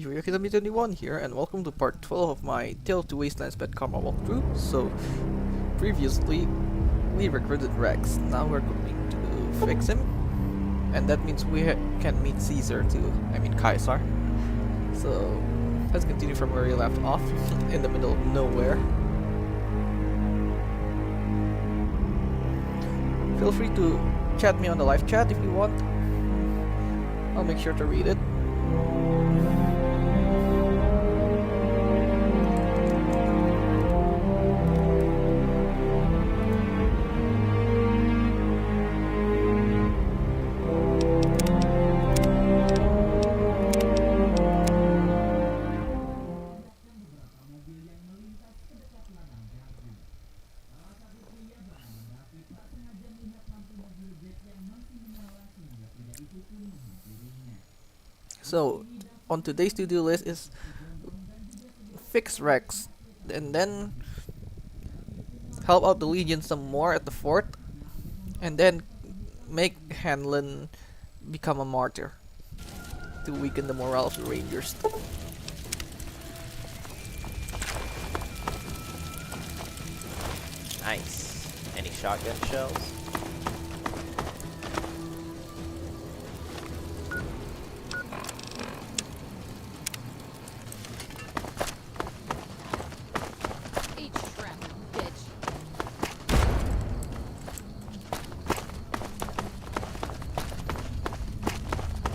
Akitami21 here, and welcome to part 12 of my Tale to Wastelands Pet Karma walkthrough. So, previously, we recruited Rex. Now we're going to fix him, and that means we can meet Caesar too. I mean Caesar. So, let's continue from where we left off, in the middle of nowhere. Feel free to chat me on the live chat if you want. I'll make sure to read it. So, on today's to-do list is fix Rex, and then help out the Legion some more at the fort, and then make Hanlon become a martyr to weaken the morale of the Rangers. Nice. Any shotgun shells?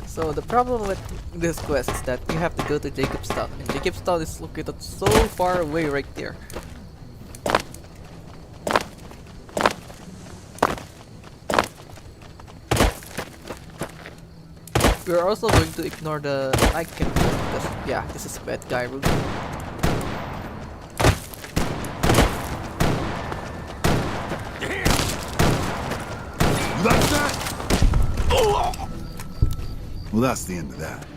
So the problem with this quest is that you have to go to Jacobstown, and Jacobstown is located so far away right there. We're also going to ignore the night camp because yeah, this is bad guy route. Like that? Well, that's the end of that.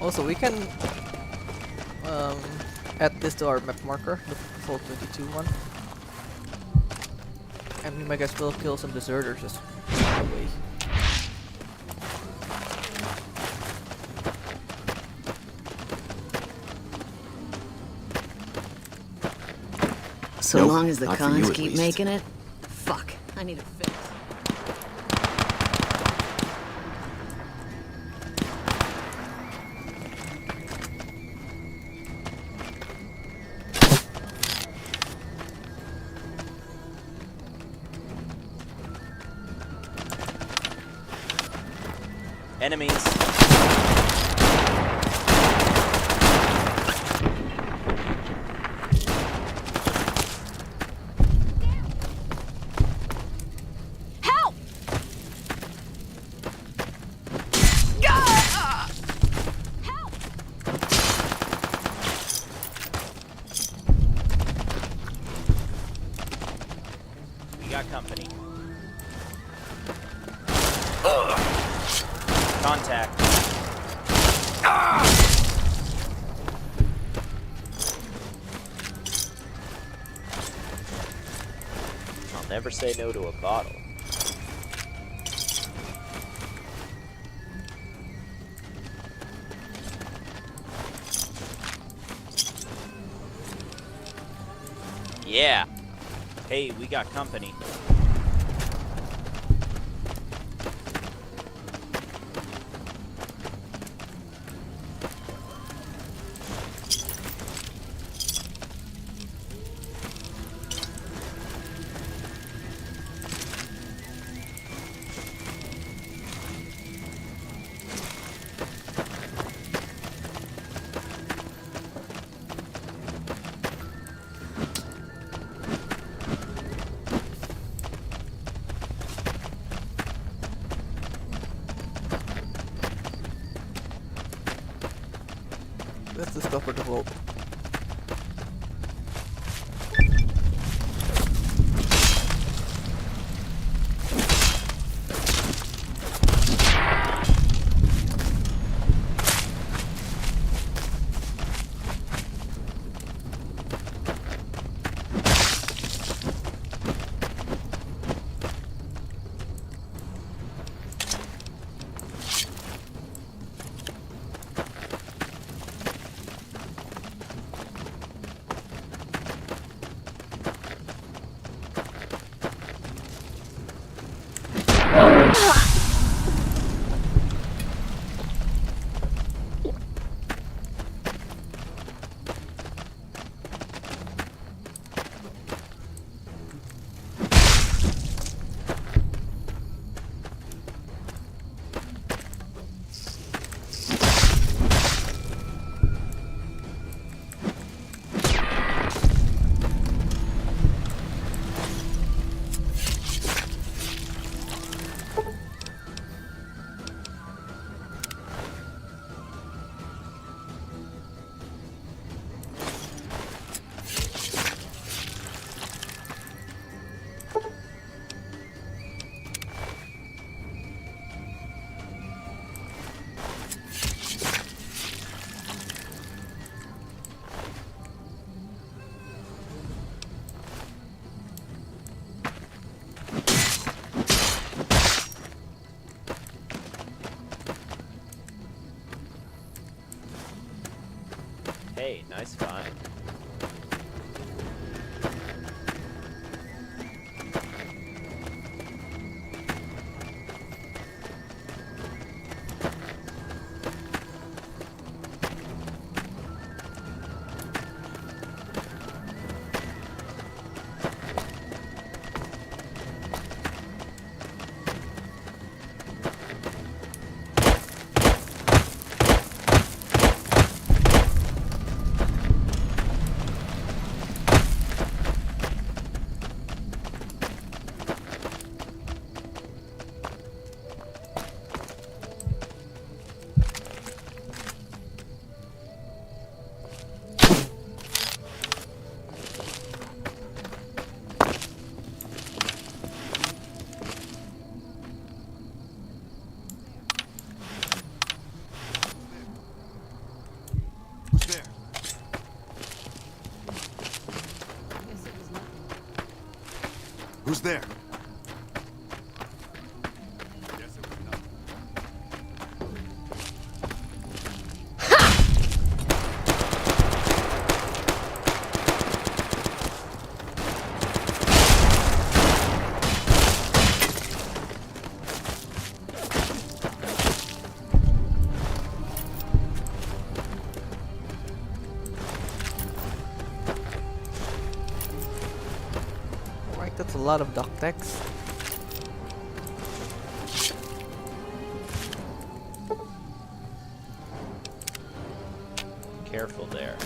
Also, we can add this to our map marker, the full 22 one, and we might as well kill some deserters just away. So Nope, long as the not for you cons at keep least. making it. Fuck, I need a fix. Enemies. Help! Help! We got company. Contact. I'll never say no to a bottle. Yeah. Hey, we got company. Let's discover the vault. Hey, nice find. Who's there? Guess it was nothing. Who's there? Guess it was nothing. Alright, that's a lot of duct text. Careful there.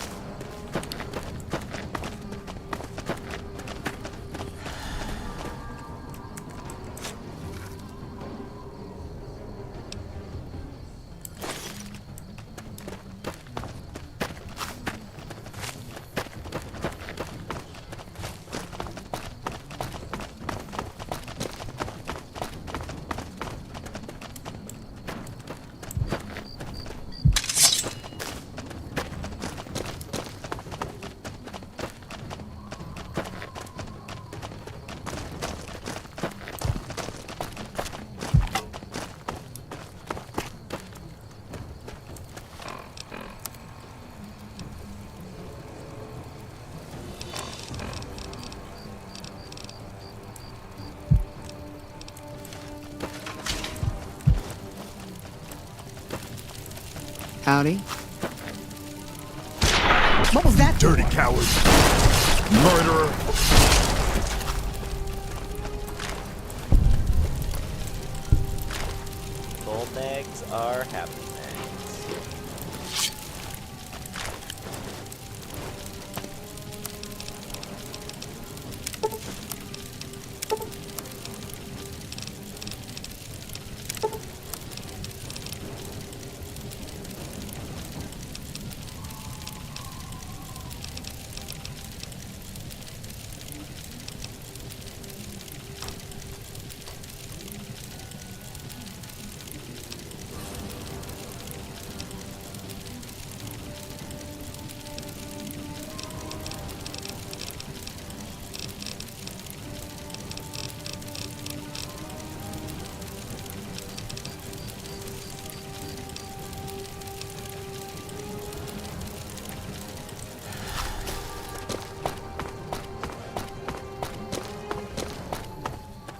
Howdy. What was that? Dirty coward! Murderer! Bull nags are happy nags.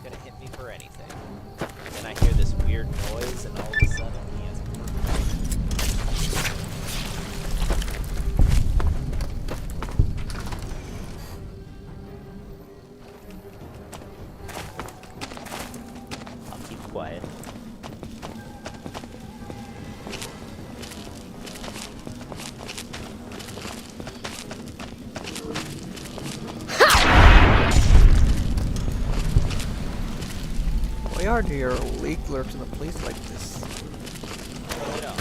Gonna hit me for anything. Then I hear this weird noise, and all of a sudden he has I'll keep quiet. Why are there lake lurks in a place like this? Hold it up.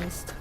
distanced.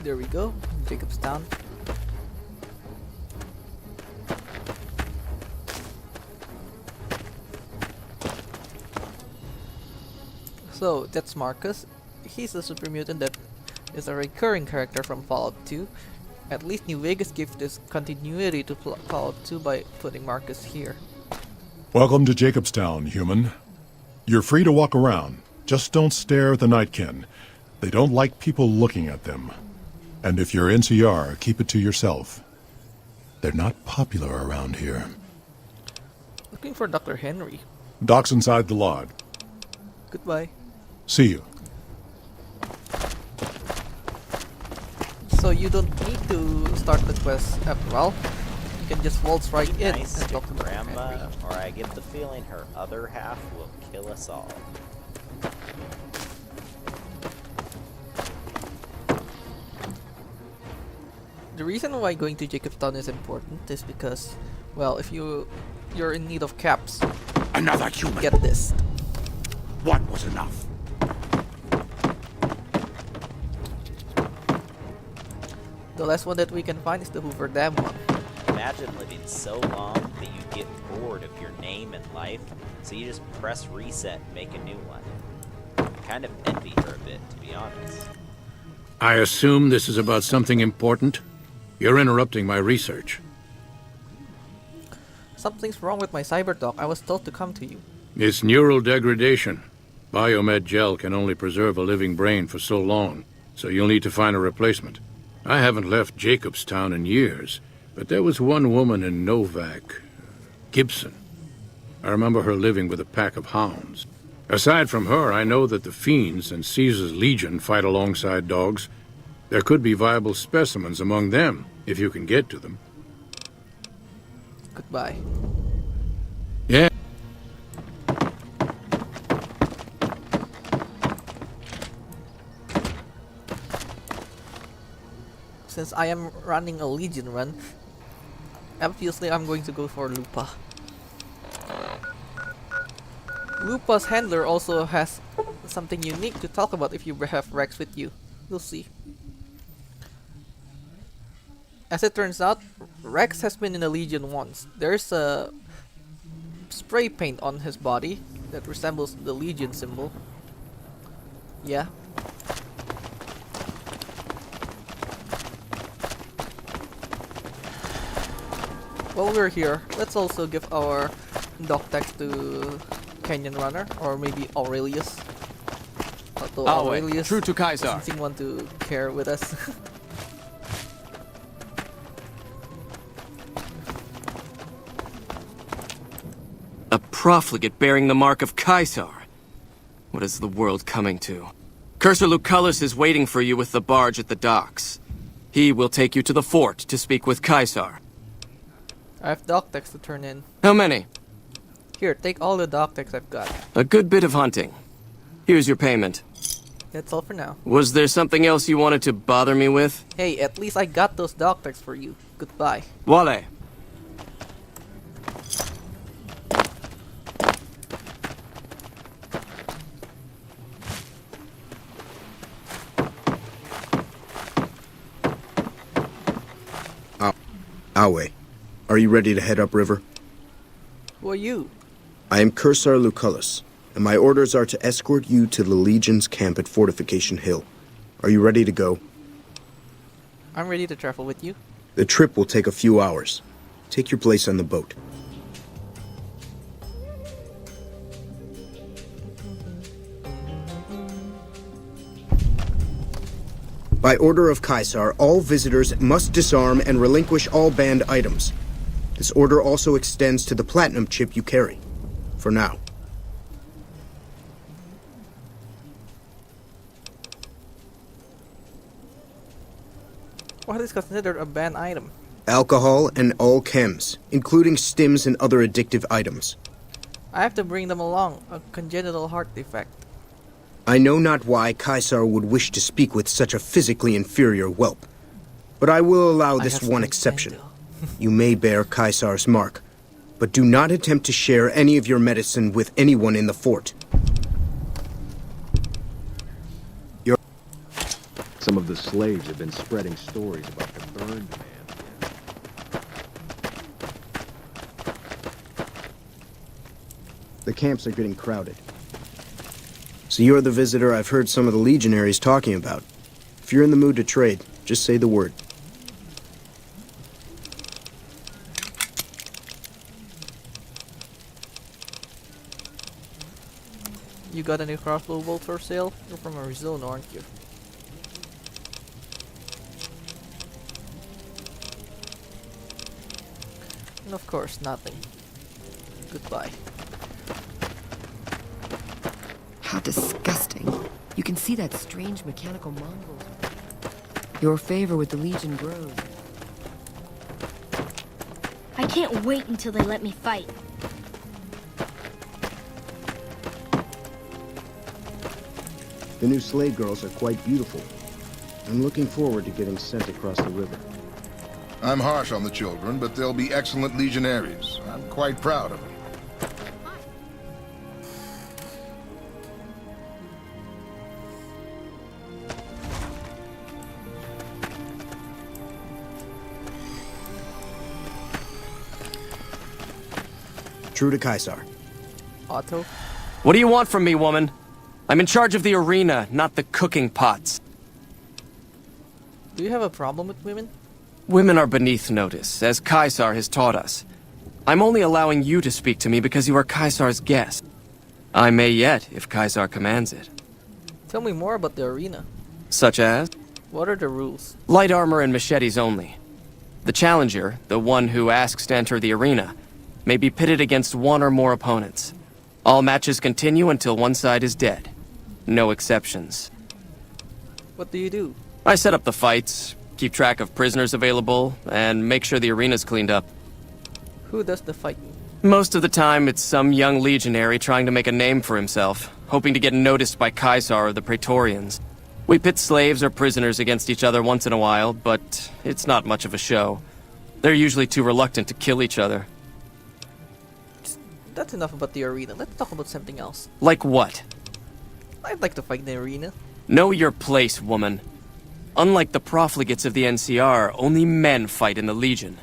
There we go, Jacobstown. So that's Marcus. He's a super mutant that is a recurring character from Fallout 2. At least New Vegas gives this continuity to Fallout 2 by putting Marcus here. Welcome to Jacobstown, human. You're free to walk around. Just don't stare at the Nightkin. They don't like people looking at them. And if you're NCR, keep it to yourself. They're not popular around here. Looking for Dr. Henry. Doc's inside the lodge. Goodbye. See you. So you don't need to start the quest after all. You can just waltz right Be in nice and to talk to Dr. Grandma, Henry. or I get the feeling her other half will kill us all. The reason why going to Jacobstown is important is because, well, if you're in need of caps, Another human. get this. What was enough? The last one that we can find is the Hoover Dam one. Imagine living so long that you get bored of your name and life, so you just press reset and make a new one. I kind of envy her a bit, to be honest. I assume this is about something important? You're interrupting my research. Something's wrong with my cyberdoc. I was told to come to you. It's neural degradation. Biomed gel can only preserve a living brain for so long, so you'll need to find a replacement. I haven't left Jacobstown in years, but there was one woman in Novak, Gibson. I remember her living with a pack of hounds. Aside from her, I know that the Fiends and Caesar's Legion fight alongside dogs. There could be viable specimens among them, if you can get to them. Goodbye. Yeah. Since I am running a Legion run, obviously I'm going to go for Lupa. Lupa's handler also has something unique to talk about if you have Rex with you. We'll see. As it turns out, Rex has been in the Legion once. There's a spray paint on his body that resembles the Legion symbol. Yeah. While we're here, let's also give our doc text to Canyon Runner, or maybe Aurelius. Although Aurelius true to Kaiser. doesn't seem want to care with us. A profligate bearing the mark of Kaiser. What is the world coming to? Cursor Lucullus is waiting for you with the barge at the docks. He will take you to the fort to speak with Kaiser. I have doc text to turn in. How many? Here, take all the doc text I've got. A good bit of hunting. Here's your payment. That's all for now. Was there something else you wanted to bother me with? Hey, at least I got those doc texts for you. Goodbye. Wale. Awe, are you ready to head upriver? Who are you? I am Cursor Lucullus. and my orders are to escort you to the Legion's camp at Fortification Hill. Are you ready to go? I'm ready to travel with you. The trip will take a few hours. Take your place on the boat. By order of Caesar, all visitors must disarm and relinquish all banned items. This order also extends to the platinum chip you carry. For now. What is considered a banned item? Alcohol and all chems, including stims and other addictive items. I have to bring them along. A congenital heart defect. I know not why Caesar would wish to speak with such a physically inferior whelp. But I will allow I this have one to exception. handle. You may bear Caesar's mark, but do not attempt to share any of your medicine with anyone in the fort. Some of the slaves have been spreading stories about the burn demand. The camps are getting crowded. So you're the visitor I've heard some of the legionaries talking about. If you're in the mood to trade, just say the word. You got a new crossbow bolt for sale? You're from Arizona, aren't you? And of course, nothing. Goodbye. How disgusting. You can see that strange mechanical mongrel. Your favor with the Legion grows. I can't wait until they let me fight. The new slave girls are quite beautiful. I'm looking forward to getting sent across the river. I'm harsh on the children, but they'll be excellent legionaries. I'm quite proud of them. True to Caesar. Otto? What do you want from me, woman? I'm in charge of the arena, not the cooking pots. Do you have a problem with women? Women are beneath notice, as Caesar has taught us. I'm only allowing you to speak to me because you are Caesar's guest. I may yet, if Caesar commands it. Tell me more about the arena. Such as? What are the rules? Light armor and machetes only. The challenger, the one who asks to enter the arena, may be pitted against one or more opponents. All matches continue until one side is dead. No exceptions. What do you do? I set up the fights, keep track of prisoners available, and make sure the arena's cleaned up. Who does the fighting? Most of the time, it's some young legionary trying to make a name for himself, hoping to get noticed by Caesar or the Praetorians. We pit slaves or prisoners against each other once in a while, but it's not much of a show. They're usually too reluctant to kill each other. That's enough about the arena. Let's talk about something else. Like what? I'd like to fight in the arena. Know your place, woman. Unlike the profligates of the NCR, only men fight in the Legion.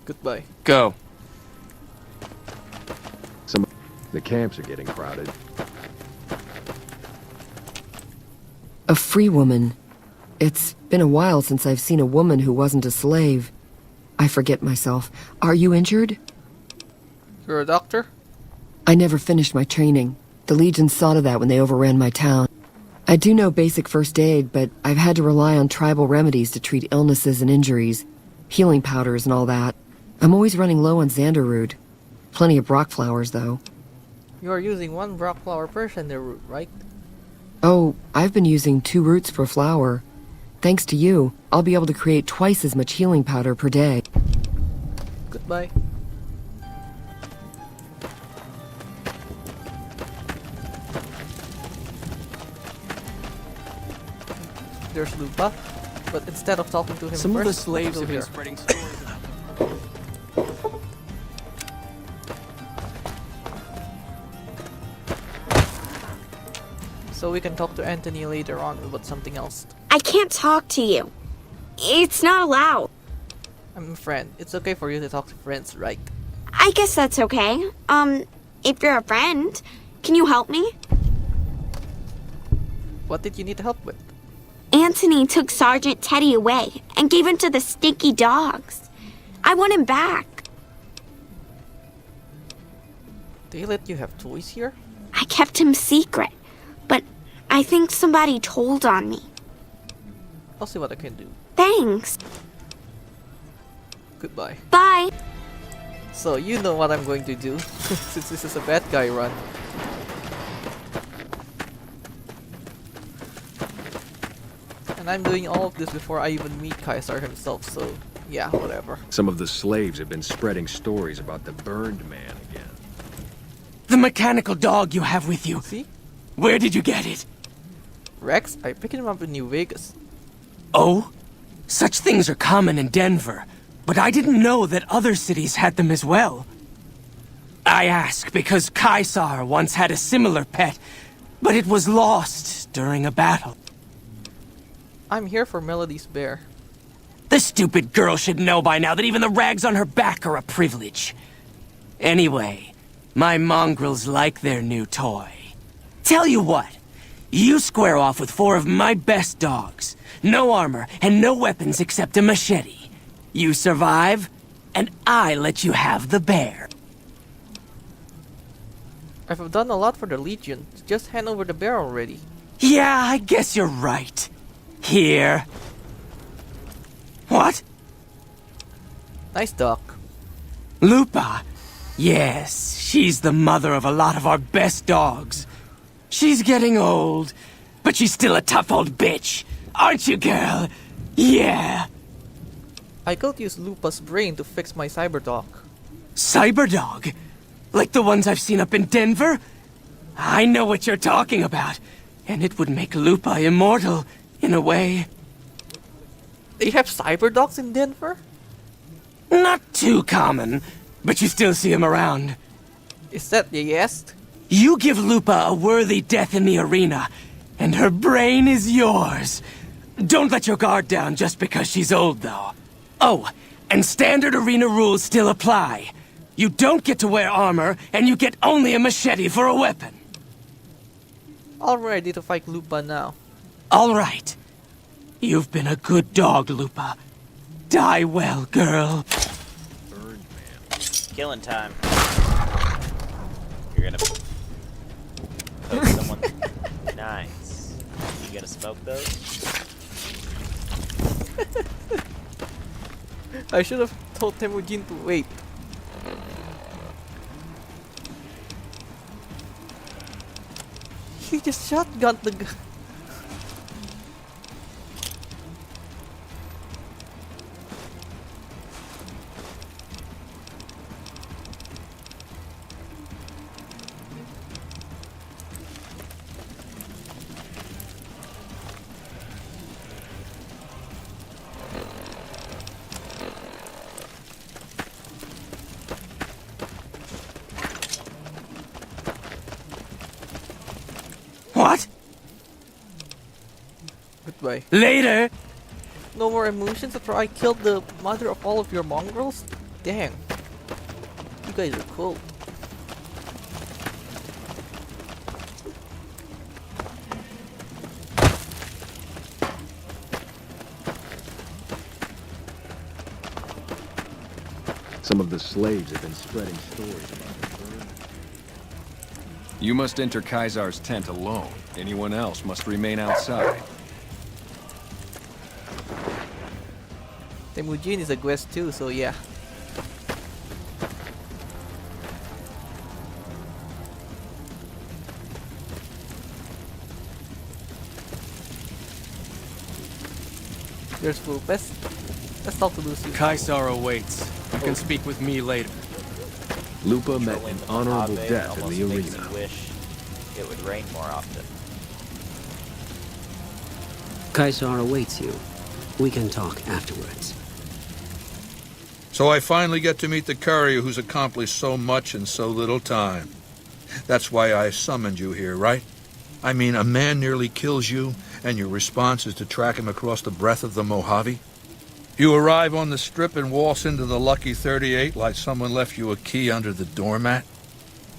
Goodbye. Go. The camps are getting crowded. A free woman. It's been a while since I've seen a woman who wasn't a slave. I forget myself. Are you injured? You're a doctor? I never finished my training. The Legion saw to that when they overran my town. I do know basic first aid, but I've had to rely on tribal remedies to treat illnesses and injuries. Healing powders and all that. I'm always running low on Xanderroot. Plenty of Brock flowers, though. You are using one Brock flower per Xanderroot, right? Oh, I've been using 2 roots per flower. Thanks to you, I'll be able to create twice as much healing powder per day. Goodbye. There's Lupa, but instead of talking to him Some of the first, slaves let's have go been here. spreading stories about them. So we can talk to Anthony later on about something else. I can't talk to you. It's not allowed. I'm a friend. It's okay for you to talk to friends, right? I guess that's okay. If you're a friend. Can you help me? What did you need help with? Anthony took Sergeant Teddy away and gave him to the stinky dogs. I want him back. They let you have toys here? I kept him secret, but I think somebody told on me. I'll see what I can do. Thanks. Goodbye. Bye. So you know what I'm going to do, since this is a bad guy run. And I'm doing all of this before I even meet Caesar himself, so yeah, whatever. Some of the slaves have been spreading stories about the burned man again. The mechanical dog you have with you. See? Where did you get it? Rex, I picked him up in New Vegas. Oh? Such things are common in Denver, but I didn't know that other cities had them as well. I ask because Caesar once had a similar pet, but it was lost during a battle. I'm here for Melody's bear. The stupid girl should know by now that even the rags on her back are a privilege. Anyway, my mongrels like their new toy. Tell you what, you square off with 4 of my best dogs. No armor and no weapons except a machete. You survive, and I let you have the bear. I've done a lot for the Legion. Just hand over the bear already. Yeah, I guess you're right. Here. What? Nice dog. Lupa? Yes, she's the mother of a lot of our best dogs. She's getting old, but she's still a tough old bitch. Aren't you, girl? Yeah. I could use Lupa's brain to fix my cyberdog. Cyberdog? Like the ones I've seen up in Denver? I know what you're talking about. And it would make Lupa immortal, in a way. They have cyberdogs in Denver? Not too common, but you still see them around. Is that the yes? You give Lupa a worthy death in the arena, and her brain is yours. Don't let your guard down just because she's old, though. Oh, and standard arena rules still apply. You don't get to wear armor, and you get only a machete for a weapon. All ready to fight Lupa now. All right. You've been a good dog, Lupa. Die well, girl. Killing time. You're gonna poke someone. Nice. You gonna smoke those? I should have told Temujin to wait. He just shotgunned the gun. What? Goodbye. Later. No more emotions after I killed the mother of all of your mongrels? Dang. You guys are cool. Some of the slaves have been spreading stories about the burn. You must enter Caesar's tent alone. Anyone else must remain outside. Temujin is a guest too, so yeah. There's Fulpes. Let's talk to Lucy. Caesar awaits. You can speak with me later. Lupa met Controlling an the honorable Mojave death in almost the makes arena. you wish it would rain more often. Caesar awaits you. We can talk afterwards. So I finally get to meet the courier who's accomplished so much in so little time. That's why I summoned you here, right? I mean, a man nearly kills you, and your response is to track him across the breadth of the Mojave? You arrive on the strip and waltz into the Lucky 38 like someone left you a key under the doormat?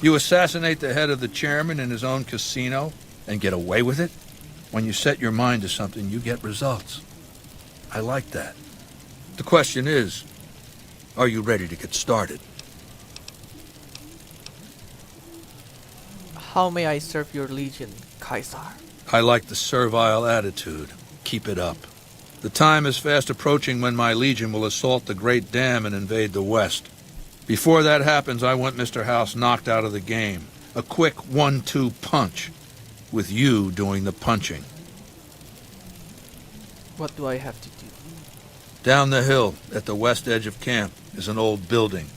You assassinate the head of the chairman in his own casino and get away with it? When you set your mind to something, you get results. I like that. The question is, are you ready to get started? How may I serve your legion, Caesar? I like the servile attitude. Keep it up. The time is fast approaching when my legion will assault the Great Dam and invade the West. Before that happens, I want Mr. House knocked out of the game. A quick 1-2 punch, with you doing the punching. What do I have to do? Down the hill, at the west edge of camp, is an old building.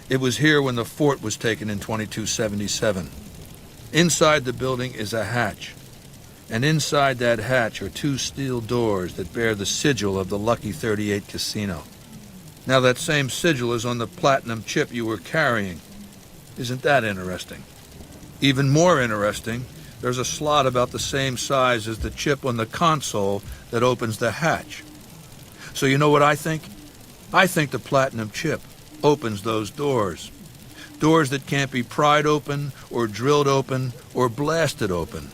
It was here when the fort was taken in 2277. Inside the building is a hatch. And inside that hatch are 2 steel doors that bear the sigil of the Lucky 38 casino. Now that same sigil is on the platinum chip you were carrying. Isn't that interesting? Even more interesting, there's a slot about the same size as the chip on the console that opens the hatch. So you know what I think? I think the platinum chip opens those doors. Doors that can't be pried open, or drilled open, or blasted open.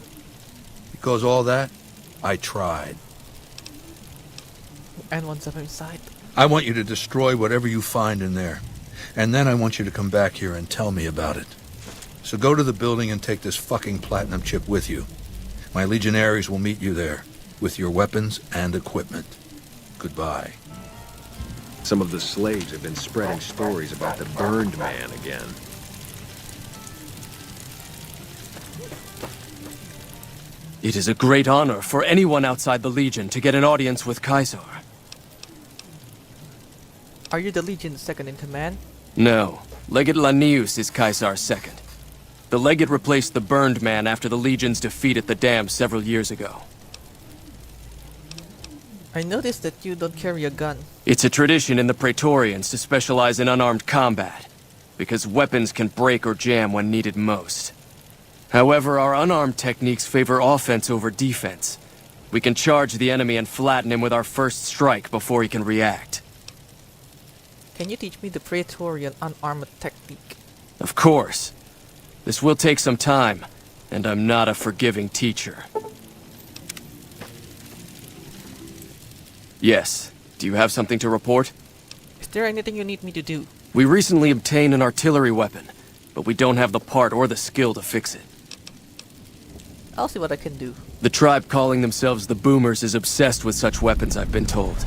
Because all that, I tried. And once I'm inside? I want you to destroy whatever you find in there. And then I want you to come back here and tell me about it. So go to the building and take this fucking platinum chip with you. My legionaries will meet you there, with your weapons and equipment. Goodbye. Some of the slaves have been spreading stories about the burned man again. It is a great honor for anyone outside the Legion to get an audience with Caesar. Are you the Legion's second in command? No. Legate Lanius is Caesar's second. The Legate replaced the burned man after the Legion's defeat at the dam several years ago. I noticed that you don't carry a gun. It's a tradition in the Praetorians to specialize in unarmed combat, because weapons can break or jam when needed most. However, our unarmed techniques favor offense over defense. We can charge the enemy and flatten him with our first strike before he can react. Can you teach me the Praetorian unarmed technique? Of course. This will take some time, and I'm not a forgiving teacher. Yes. Do you have something to report? Is there anything you need me to do? We recently obtained an artillery weapon, but we don't have the part or the skill to fix it. I'll see what I can do. The tribe calling themselves the Boomers is obsessed with such weapons, I've been told.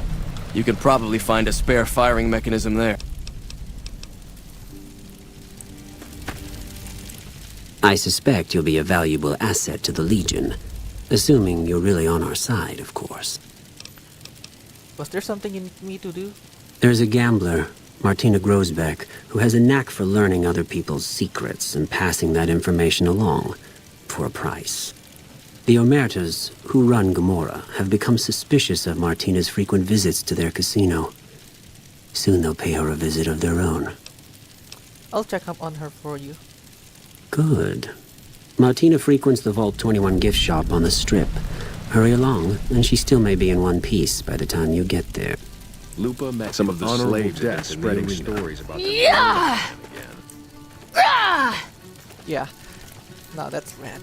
You can probably find a spare firing mechanism there. I suspect you'll be a valuable asset to the Legion. Assuming you're really on our side, of course. Was there something you need me to do? There's a gambler, Martina Grosbeck, who has a knack for learning other people's secrets and passing that information along, for a price. The Omertas, who run Gomorrah, have become suspicious of Martina's frequent visits to their casino. Soon they'll pay her a visit of their own. I'll check up on her for you. Good. Martina frequents the Vault 21 gift shop on the Strip. Hurry along, and she still may be in one piece by the time you get there. Lupa met some of the slaves have been spreading stories about the Yeah! again. Yeah. No, that's rad.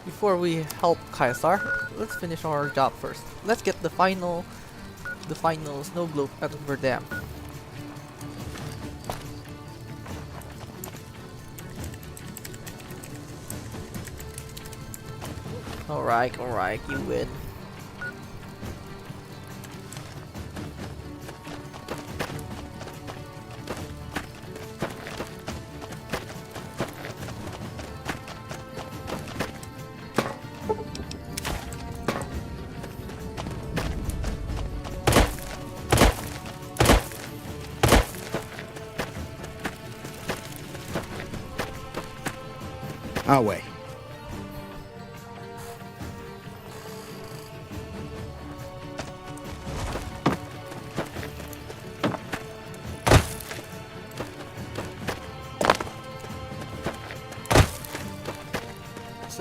Before we help Caesar, let's finish our job first. Let's get the final snow globe out of our dam. Alright, you win. Our way.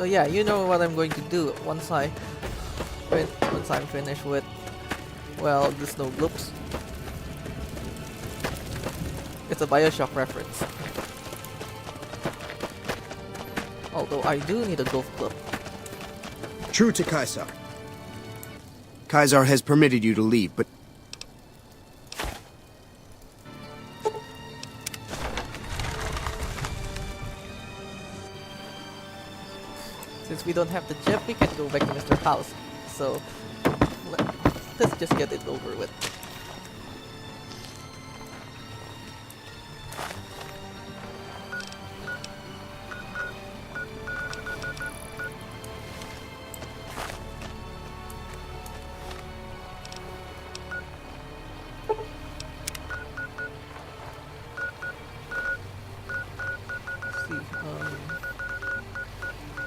So yeah, you know what I'm going to do once I'm finished with, well, the snow globes. It's a Bioshock reference. Although I do need a golf club. True to Caesar. Caesar has permitted you to leave, but Since we don't have the jeep, we can go back to Mr. House. So let's just get it over with.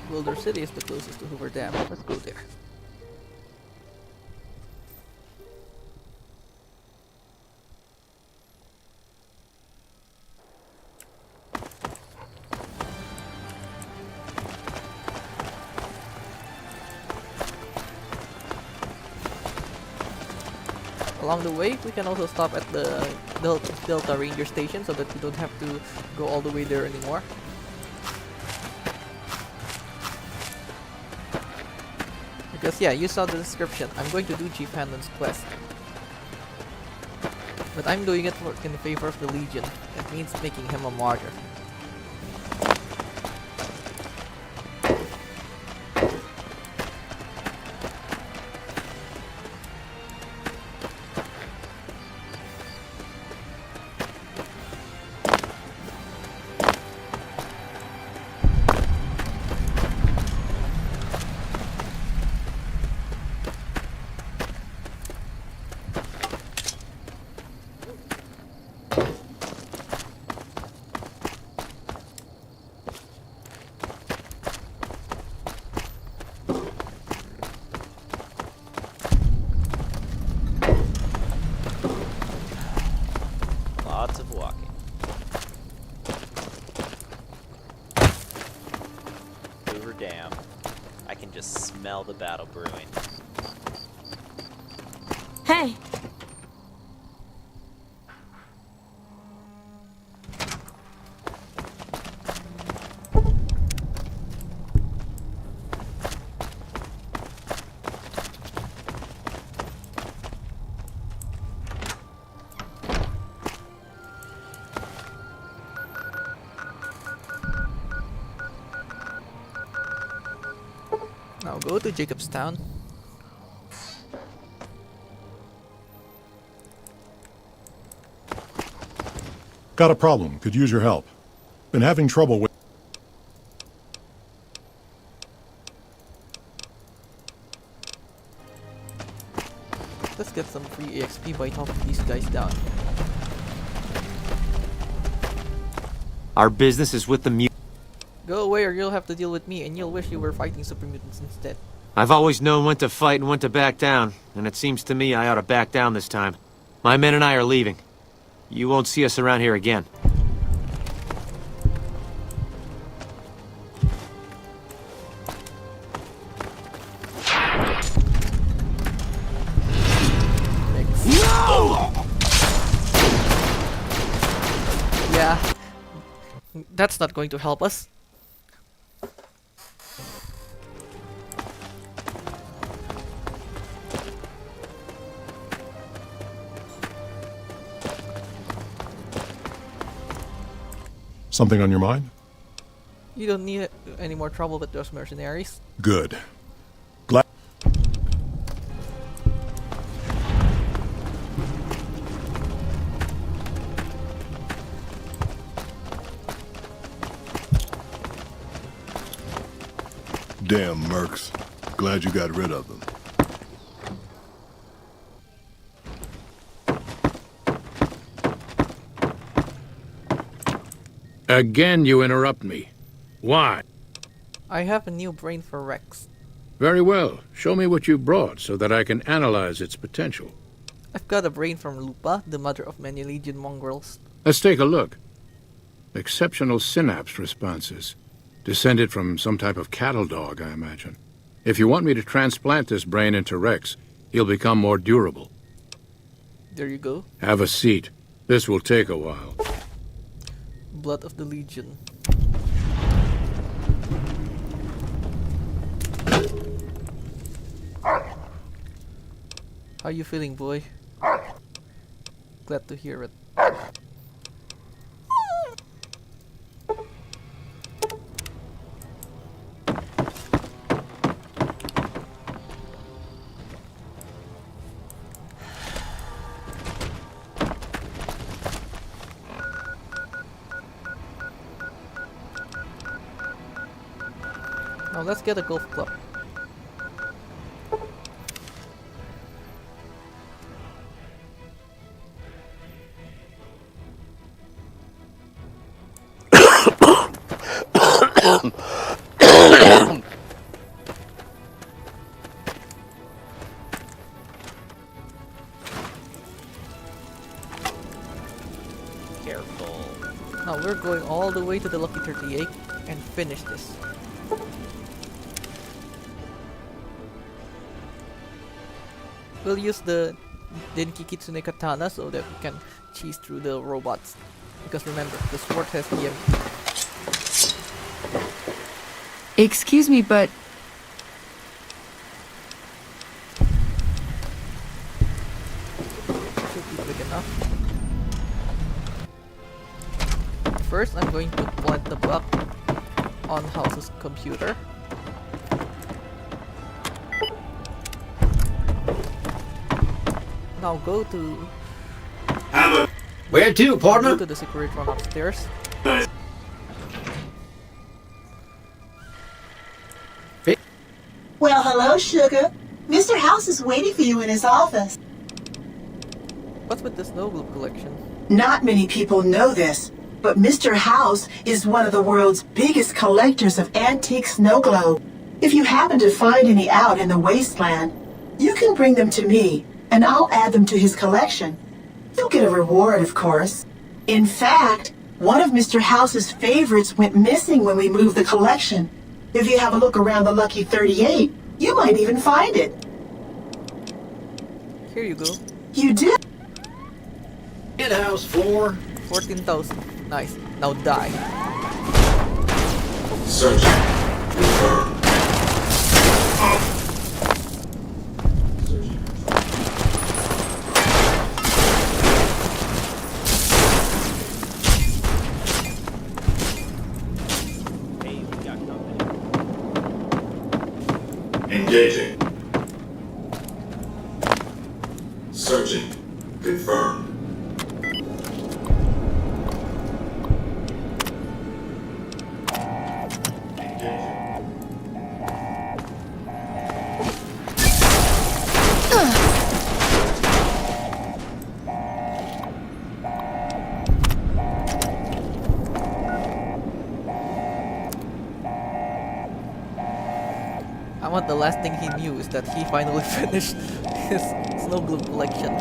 Boulder City is the closest to Hoover Dam. Let's go there. Along the way, we can also stop at the Delta Ranger Station so that we don't have to go all the way there anymore. Because yeah, you saw the description. I'm going to do Chief Hanlon's quest. But I'm doing it in favor of the Legion. That means making him a martyr. Lots of walking. Hoover Dam. I can just smell the battle brewing. Hey, Now go to Jacobstown. Got a problem. Could use your help. Been having trouble with... Let's get some free EXP by talking these guys down. Our business is with the mutants. Go away or you'll have to deal with me and you'll wish you were fighting super mutants instead. I've always known when to fight and when to back down, and it seems to me I ought to back down this time. My men and I are leaving. You won't see us around here again. No! Yeah. That's not going to help us. Something on your mind? You don't need any more trouble with those mercenaries. Good. Glad... Damn mercs. Glad you got rid of them. Again, you interrupt me. Why? I have a new brain for Rex. Very well. Show me what you brought so that I can analyze its potential. I've got a brain from Lupa, the mother of many Legion mongrels. Let's take a look. Exceptional synapse responses. Descended from some type of cattle dog, I imagine. If you want me to transplant this brain into Rex, he'll become more durable. There you go. Have a seat. This will take a while. Blood of the Legion. How you feeling, boy? Glad to hear it. Now let's get a golf club. Careful. Now we're going all the way to the Lucky 38 and finish this. We'll use the Denki Kitsune Katana so that we can cheese through the robots. Because remember, the sword has EMP. Excuse me, but Should be quick enough. First, I'm going to plant the block on House's computer. Now go to Where to, partner? go to the security room upstairs. Well, hello, Sugar. Mr. House is waiting for you in his office. What's with the snow globe collection? Not many people know this, but Mr. House is one of the world's biggest collectors of antique snow globe. If you happen to find any out in the Wasteland, you can bring them to me, and I'll add them to his collection. You'll get a reward, of course. In fact, one of Mr. House's favorites went missing when we moved the collection. If you have a look around the Lucky 38, you might even find it. Here you go. You did? In-house for 14,000. Nice. Now die. Searching. Confirmed. Hey, we got company. Engaging. Searching. Confirmed. I want the last thing he knew is that he finally finished his snow globe collection.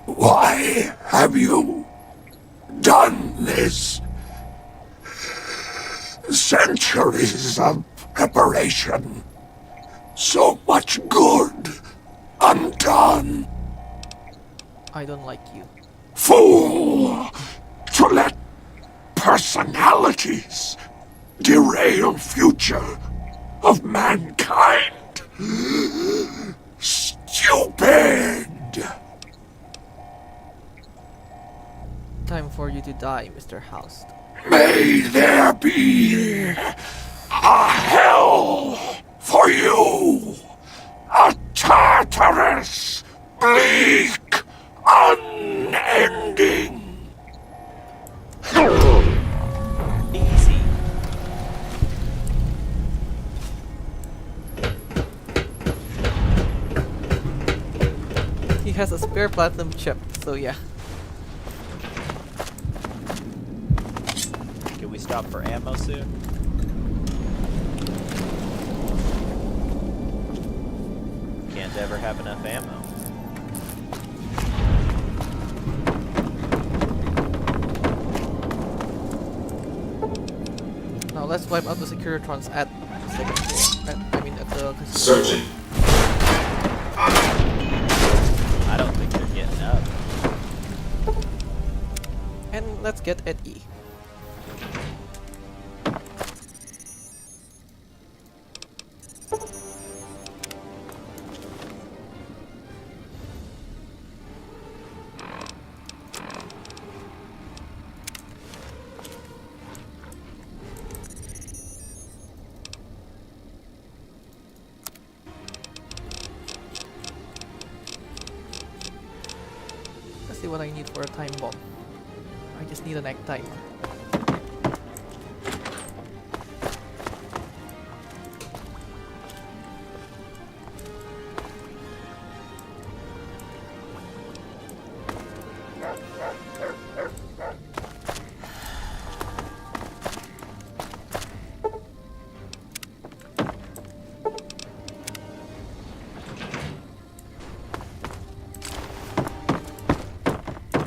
Why have you done this? Centuries of preparation. So much good undone. I don't like you. Fool! To let personalities derail future of mankind. Stupid! Time for you to die, Mr. House. May there be a hell all for you. A Tartarus, bleak, unending. Easy. He has a spare platinum chip, so yeah. Can we stop for ammo soon? Can't ever have enough ammo. Now let's wipe out the Securitrons at the second floor. I mean at the casino. Searching. I don't think they're getting up. And let's get at E. Let's see what I need for a time bomb. I just need an egg timer.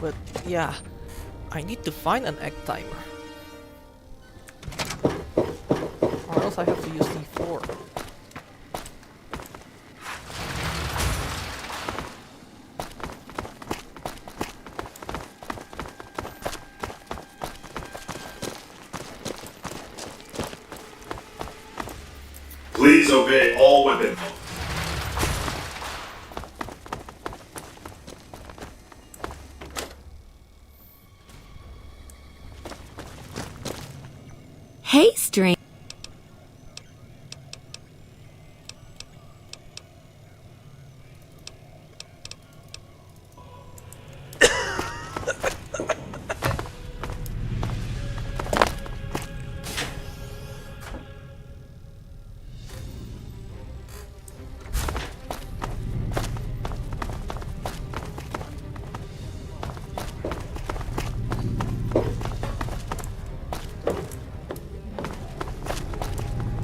But yeah, I need to find an egg timer. Or else I have to use C4. Please obey all women. Hey, String.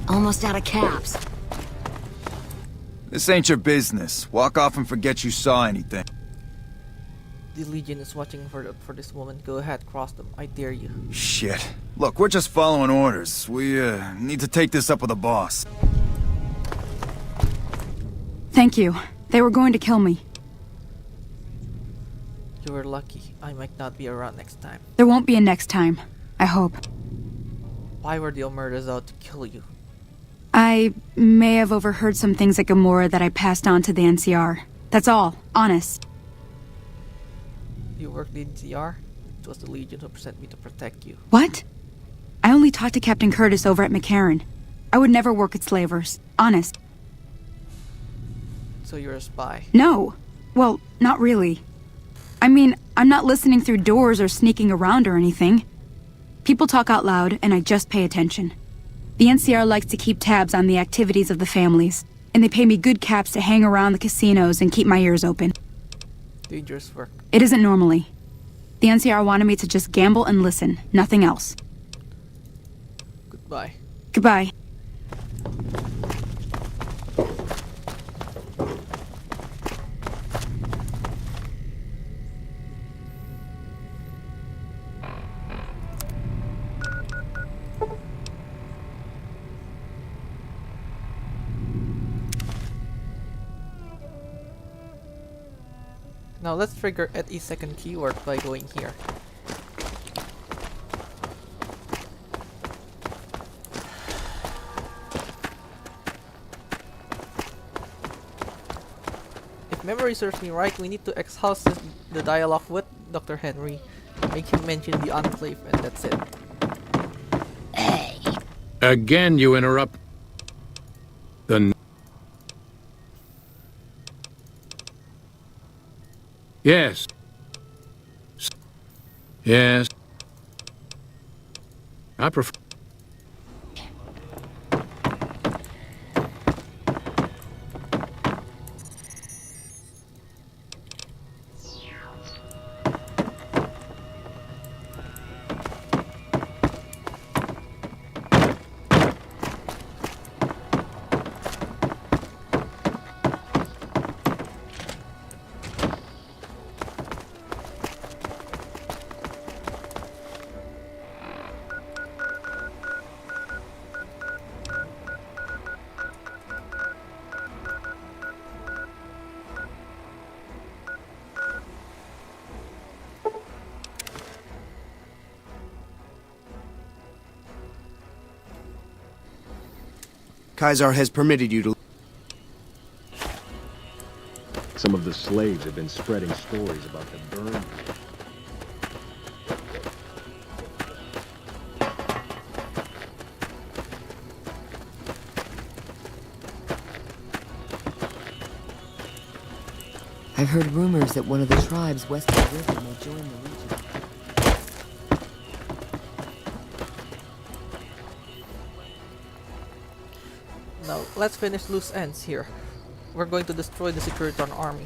Almost out of caps. This ain't your business. Walk off and forget you saw anything. The Legion is watching for this woman. Go ahead, cross them. I dare you. Shit. Look, we're just following orders. We, need to take this up with the boss. Thank you. They were going to kill me. You were lucky. I might not be around next time. There won't be a next time. I hope. Why were the Omertas out to kill you? I may have overheard some things at Gamora that I passed on to the NCR. That's all. Honest. You worked in NCR? It was the Legion who sent me to protect you. What? I only talked to Captain Curtis over at McCarran. I would never work at Slavers. Honest. So you're a spy? No. Well, not really. I mean, I'm not listening through doors or sneaking around or anything. People talk out loud, and I just pay attention. The NCR likes to keep tabs on the activities of the families, and they pay me good caps to hang around the casinos and keep my ears open. Dangerous work. It isn't normally. The NCR wanted me to just gamble and listen, nothing else. Goodbye. Goodbye. Now let's trigger at a second keyword by going here. If memory serves me right, we need to exhaust the dialogue with Dr. Henry. Make him mention the Enclave and that's it. Again, you interrupt. Yes. Yes. I prefer... Kaisar has permitted you to... Some of the slaves have been spreading stories about the burn. I've heard rumors that one of the tribes west of the river may join the Legion. Now, let's finish loose ends here. We're going to destroy the Securiton army.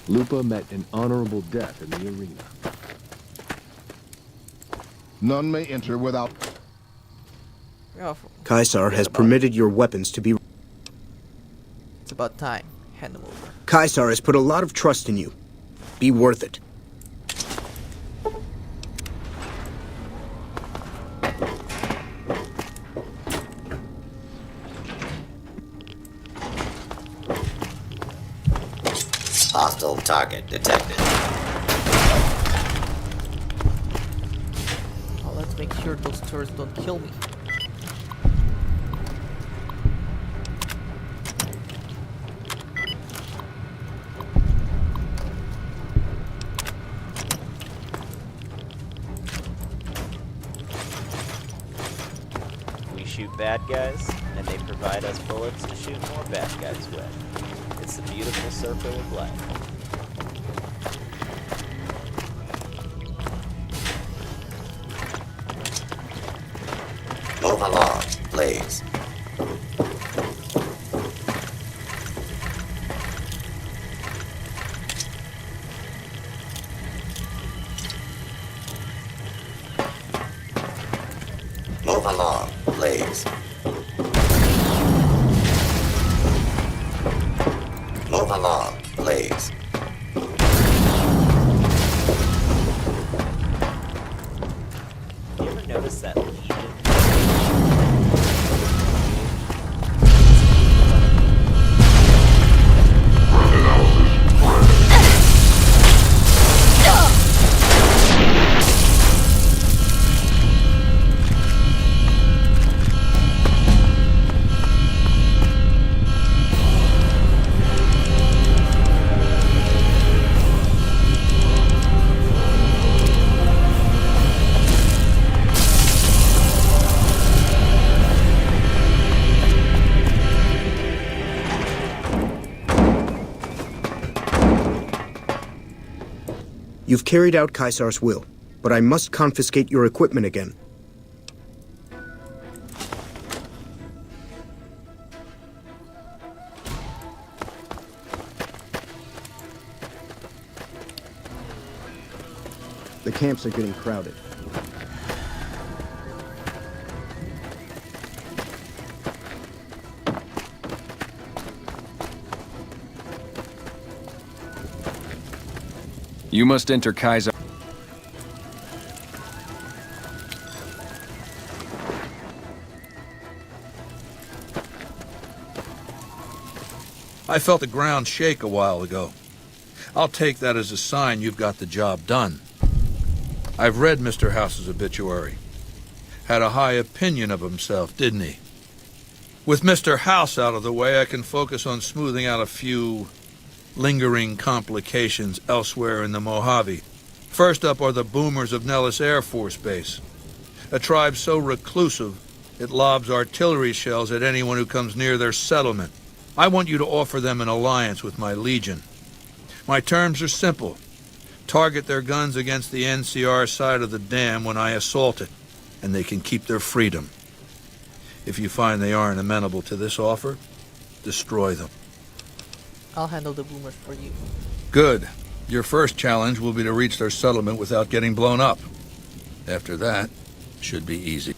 Lupa met an honorable death in the arena. None may enter without... Kaisar has permitted your weapons to be... It's about time. Hand them over. Kaisar has put a lot of trust in you. Be worth it. Hostile target detected. Oh, let's make sure those turrets don't kill me. We shoot bad guys, and they provide us bullets to shoot more bad guys with. It's the beautiful circle of life. Move along, please. Move along, please. Move along, please. You ever notice that Legion? You've carried out Kaisar's will, but I must confiscate your equipment again. The camps are getting crowded. You must enter Kaisar. I felt the ground shake a while ago. I'll take that as a sign you've got the job done. I've read Mr. House's obituary. Had a high opinion of himself, didn't he? With Mr. House out of the way, I can focus on smoothing out a few lingering complications elsewhere in the Mojave. First up are the boomers of Nellis Air Force Base, a tribe so reclusive it lobs artillery shells at anyone who comes near their settlement. I want you to offer them an alliance with my Legion. My terms are simple. Target their guns against the NCR side of the dam when I assault it, and they can keep their freedom. If you find they aren't amenable to this offer, destroy them. I'll handle the boomers for you. Good. Your first challenge will be to reach their settlement without getting blown up. After that, should be easy.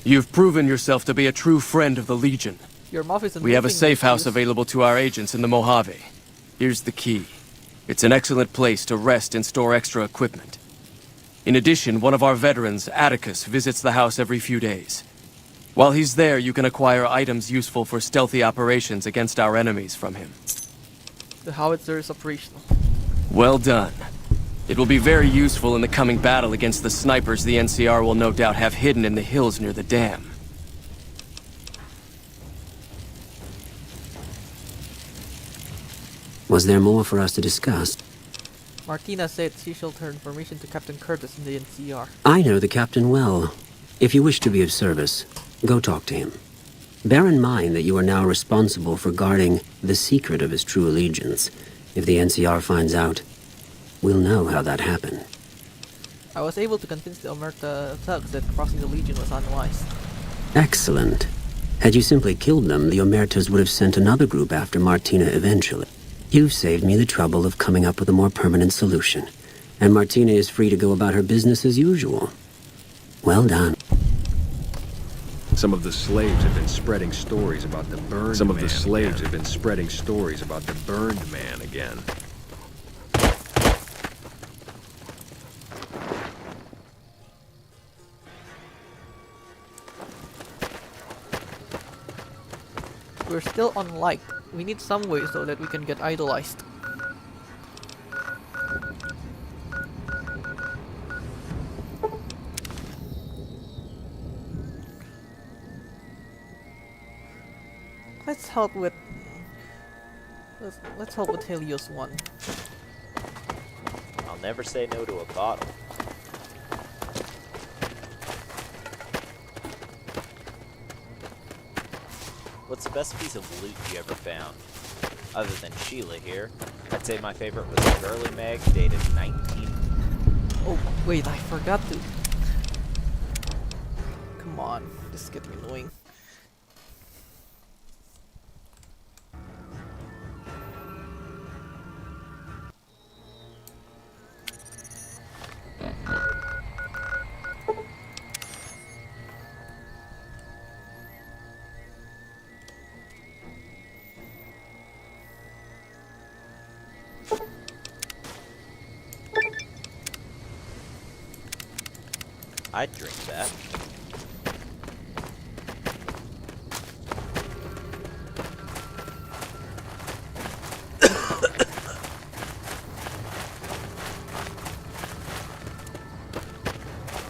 You've proven yourself to be a true friend of the Legion. Your mouth isn't We have a moving, safe house Matthews. available to our agents in the Mojave. Here's the key. It's an excellent place to rest and store extra equipment. In addition, one of our veterans, Atticus, visits the house every few days. While he's there, you can acquire items useful for stealthy operations against our enemies from him. The howitzer is operational. Well done. It will be very useful in the coming battle against the snipers the NCR will no doubt have hidden in the hills near the dam. Was there more for us to discuss? Martina said she shall turn information to Captain Curtis in the NCR. I know the captain well. If you wish to be of service, go talk to him. Bear in mind that you are now responsible for guarding the secret of his true allegiance. If the NCR finds out, we'll know how that happened. I was able to convince the Omerta thugs that crossing the Legion was unwise. Excellent. Had you simply killed them, the Omertas would have sent another group after Martina eventually. You've saved me the trouble of coming up with a more permanent solution. And Martina is free to go about her business as usual. Well done. Some of the slaves have been spreading stories about the burned Some man of the slaves again. have been spreading stories about the burned man again. We're still unliked. We need some way so that we can get idolized. Let's help with let's help with Helios 1. I'll never say no to a bottle. What's the best piece of loot you ever found? Other than Sheila here, I'd say my favorite was a girly mag dated 19. Oh wait, I forgot to. Come on, this is getting annoying. I'd drink that.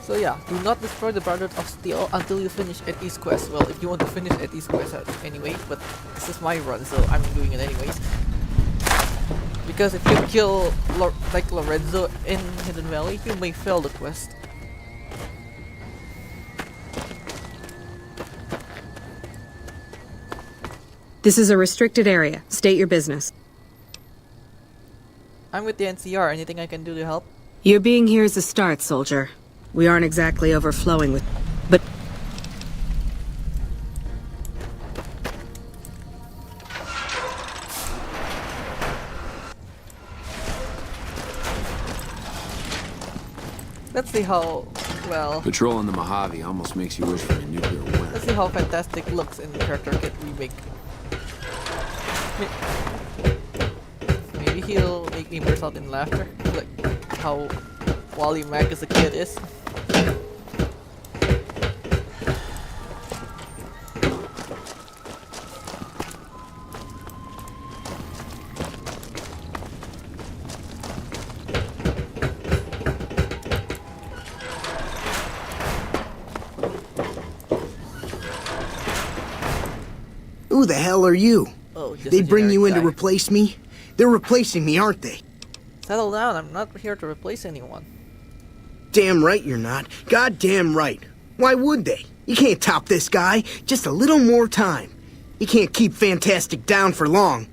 So yeah, do not destroy the Brothers of Steel until you finish at East Quest. Well, if you want to finish at East Quest anyway, but this is my run, so I'm doing it anyways. Because if you kill like Lorenzo in Hidden Valley, you may fail the quest. This is a restricted area. State your business. I'm with the NCR. Anything I can do to help? Your being here is a start, soldier. We aren't exactly overflowing with... But... Let's see how, well... Patrolling the Mojave almost makes you wish for a nuclear winter. Let's see how fantastic looks in the Character Kit remake. Maybe he'll make me burst out in laughter, like how Wally Mack as a kid is. Who the hell are you? Oh, just They a bring you in to generic guy. replace me? They're replacing me, aren't they? Settle down, I'm not here to replace anyone. Damn right you're not. Goddamn right. Why would they? You can't top this guy. Just a little more time. You can't keep Fantastic down for long.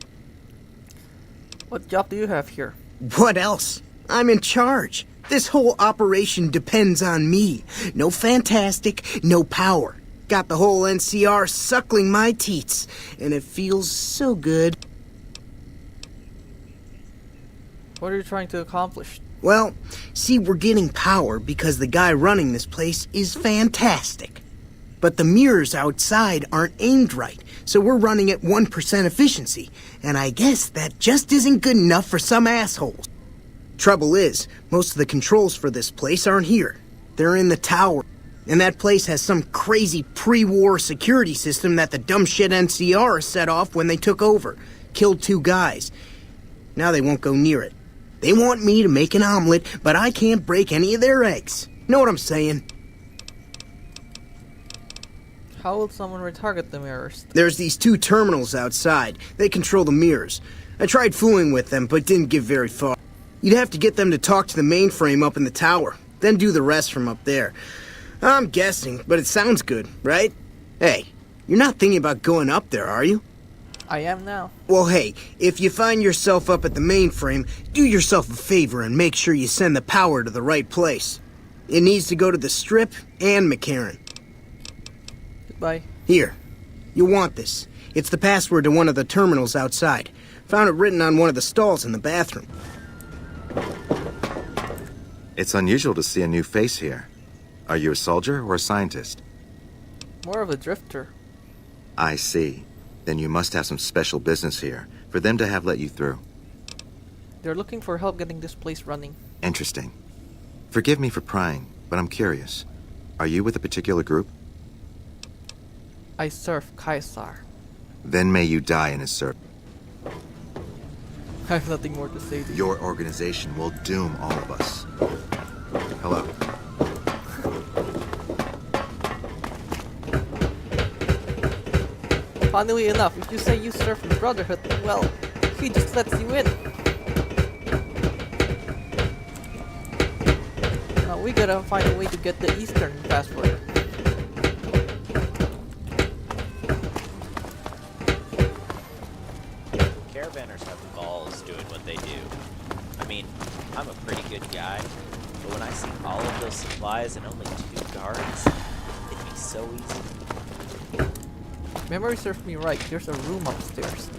What job do you have here? What else? I'm in charge. This whole operation depends on me. No Fantastic, no power. Got the whole NCR suckling my teats, and it feels so good. What are you trying to accomplish? Well, see, we're getting power because the guy running this place is fantastic. But the mirrors outside aren't aimed right, so we're running at 1% efficiency, and I guess that just isn't good enough for some assholes. Trouble is, most of the controls for this place aren't here. They're in the tower, and that place has some crazy pre-war security system that the dumb shit NCR set off when they took over. Killed 2 guys. Now they won't go near it. They want me to make an omelet, but I can't break any of their eggs. Know what I'm saying? How will someone retarget the mirrors? There's these 2 terminals outside. They control the mirrors. I tried fooling with them, but didn't get very far. You'd have to get them to talk to the mainframe up in the tower, then do the rest from up there. I'm guessing, but it sounds good, right? Hey, you're not thinking about going up there, are you? I am now. Well, hey, if you find yourself up at the mainframe, do yourself a favor and make sure you send the power to the right place. It needs to go to the Strip and McCarran. Goodbye. Here, you'll want this. It's the password to one of the terminals outside. Found it written on one of the stalls in the bathroom. It's unusual to see a new face here. Are you a soldier or a scientist? More of a drifter. I see. Then you must have some special business here, for them to have let you through. They're looking for help getting this place running. Interesting. Forgive me for prying, but I'm curious. Are you with a particular group? I serve Caesar. Then may you die in his service. I have nothing more to say to you. Your organization will doom all of us. Hello. Funnily enough, if you say you serve the Brotherhood, well, he just lets you in. Now we gotta find a way to get the Eastern password. Caravanners have balls doing what they do. I mean, I'm a pretty good guy, but when I see all of those supplies and only 2 guards, it'd be so easy. Memory serves me right, there's a room upstairs.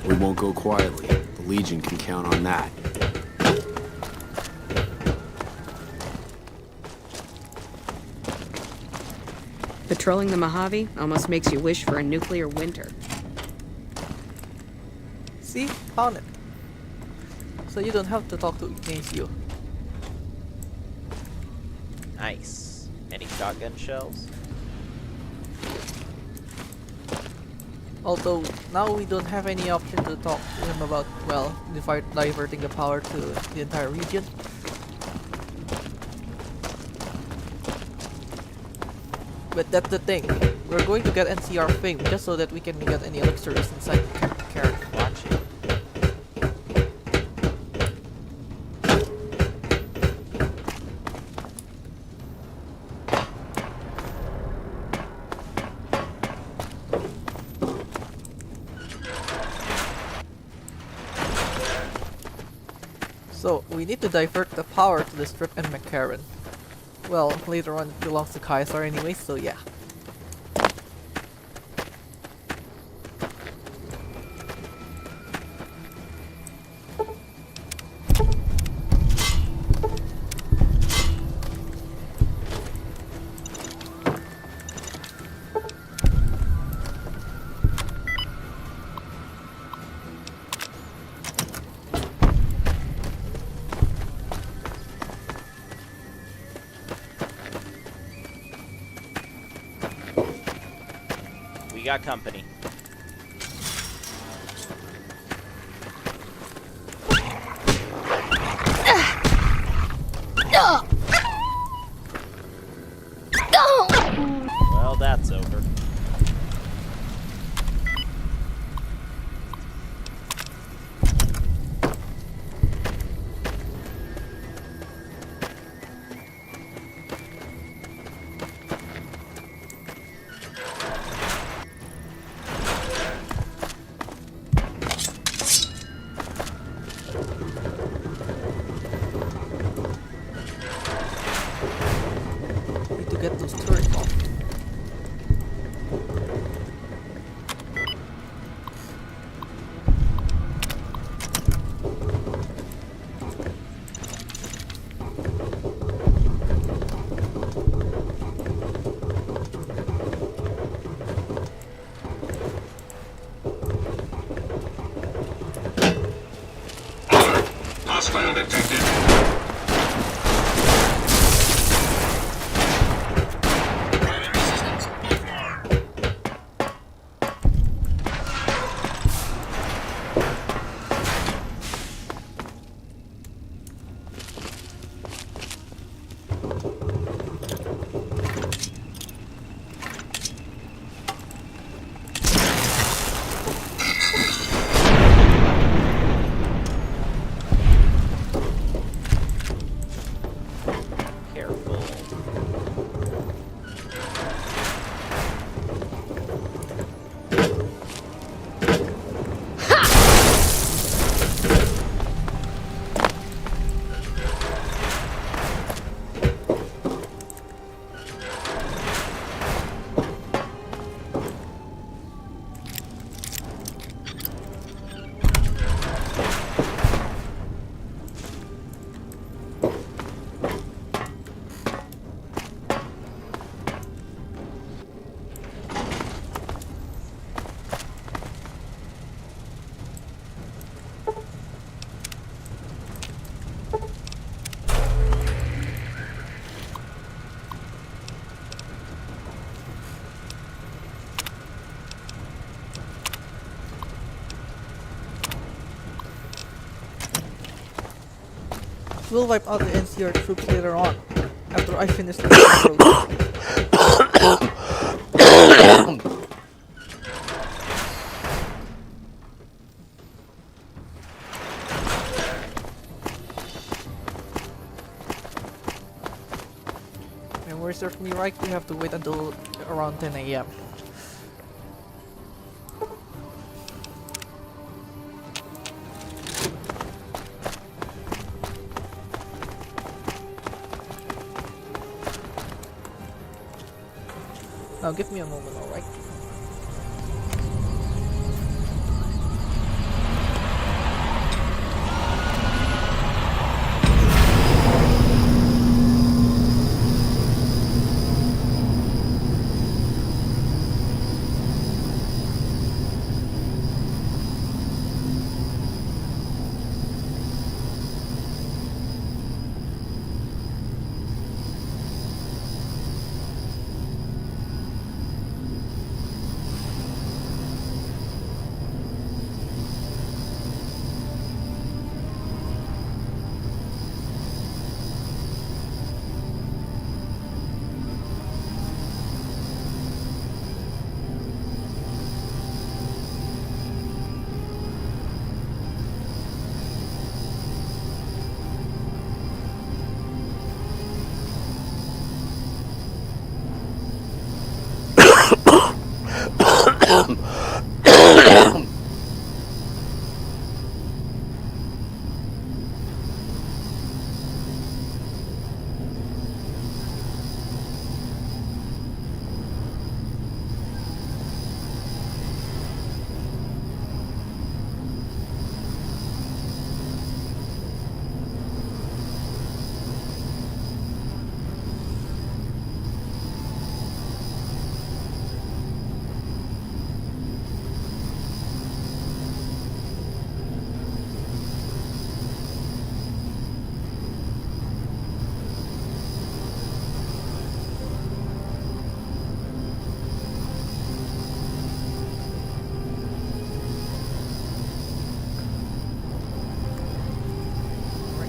We won't go quietly. The Legion can count on that. Patrolling the Mojave almost makes you wish for a nuclear winter. See? Found it. So you don't have to talk to Ignacio. Nice. Any shotgun shells? Although, now we don't have any option to talk to him about, well, diverting the power to the entire region. But that's the thing. We're going to get NCR fame just so that we can get any elixirs inside Karen. Watch it. So, we need to divert the power to the Strip and McCarran. Well, later on it belongs to Caesar anyway, so yeah. We got company. Hostile detected. We'll wipe out the NCR troops later on, after I finish the control. And where serves me right, we have to wait until around 10 AM. Now give me a moment, alright?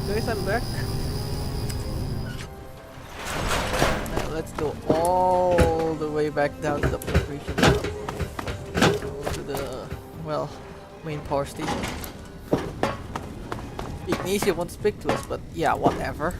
Guys, I'm back. Now let's go all the way back down to the preparation hub. To the, well, main power station. Ignacio won't speak to us, but yeah, whatever.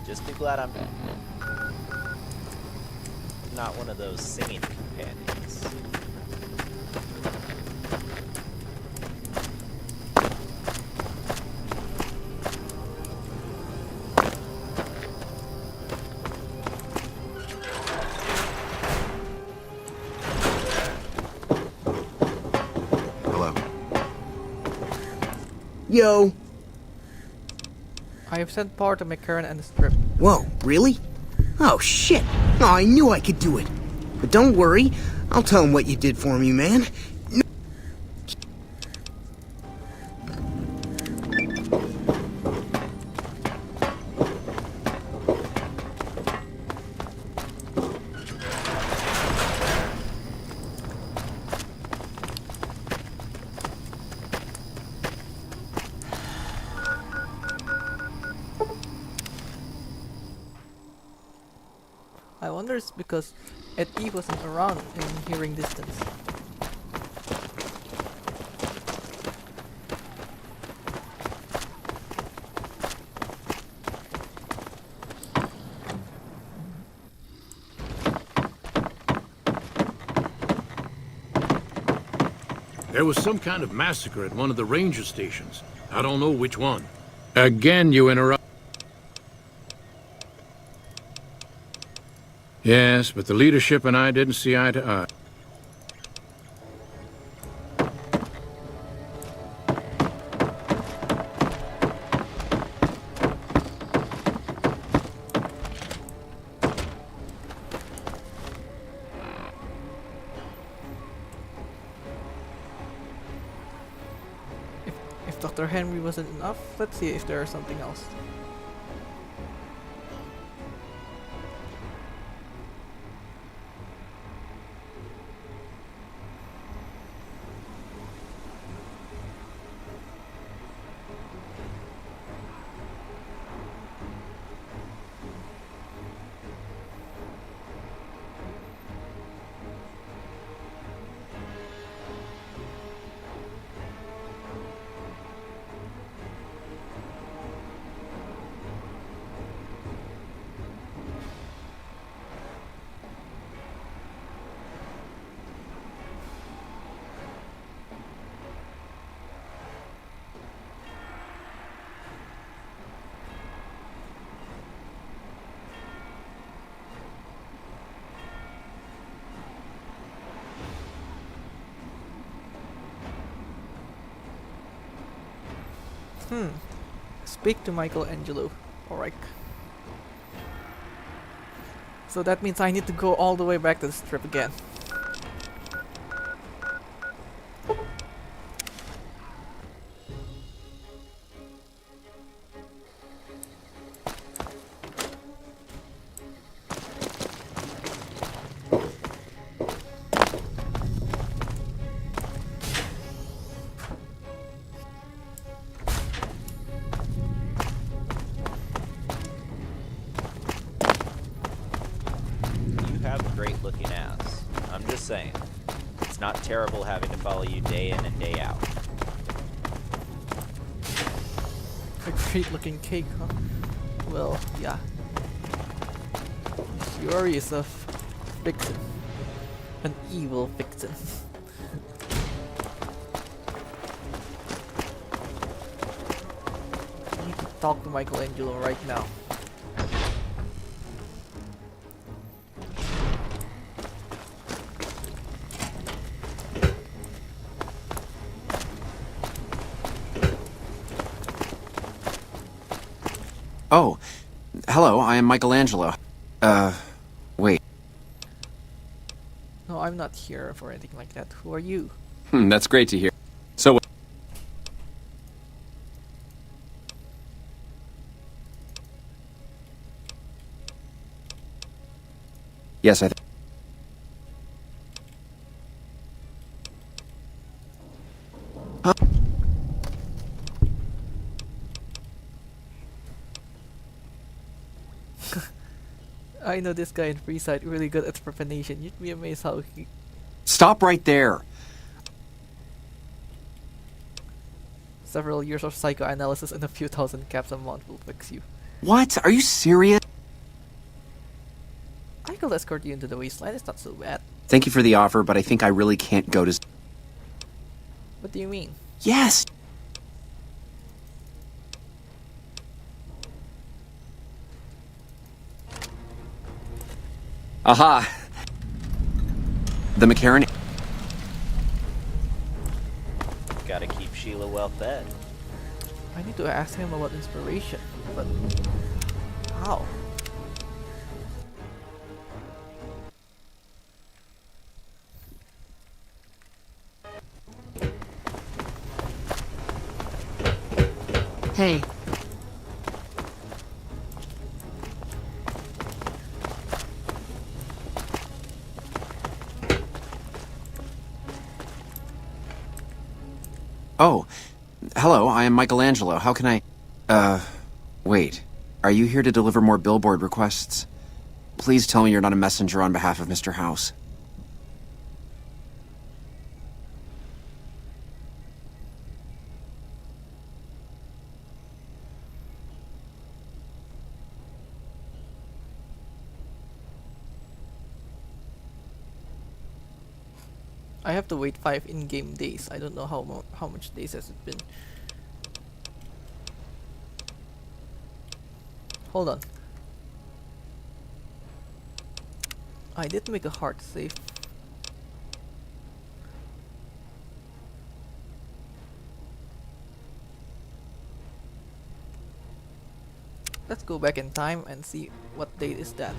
Just be glad I'm not one of those singing companions. Yo. I have sent power to McCarran and the strip. Whoa, really? Oh, shit. Oh, I knew I could do it. But don't worry. I'll tell him what you did for me, man. I wonder it's because Ed.E. wasn't around in hearing distance. There was some kind of massacre at one of the ranger stations. I don't know which one. Again, you interrupt. Yes, but the leadership and I didn't see eye to eye. If Dr. Henry wasn't enough, let's see if there is something else. Speak to Michelangelo. Alright. So that means I need to go all the way back to the strip again. Great looking ass. I'm just saying. It's not terrible having to follow you day in and day out. A great looking cake, huh? Well, yeah. Fury is a vixen. An evil vixen. I need to talk to Michelangelo right now. Oh, hello, I am Michelangelo. Wait. No, I'm not here for anything like that. Who are you? That's great to hear. So... Yes, I... Huh? I know this guy in Freeside really good at profanation. You'd be amazed how he... Stop right there! Several years of psychoanalysis and a few thousand caps a month will fix you. What? Are you serious? I could escort you into the wasteland, it's not so bad. Thank you for the offer, but I think I really can't go to... What do you mean? Yes! Aha! The I need to ask him about inspiration, but how? Hey. Oh, hello, I am Michelangelo. How can I... wait. Are you here to deliver more billboard requests? Please tell me you're not a messenger on behalf of Mr. House. I have to wait 5 in-game days. I don't know how much days has it been. Hold on. I did make a hard save. Let's go back in time and see what date is that.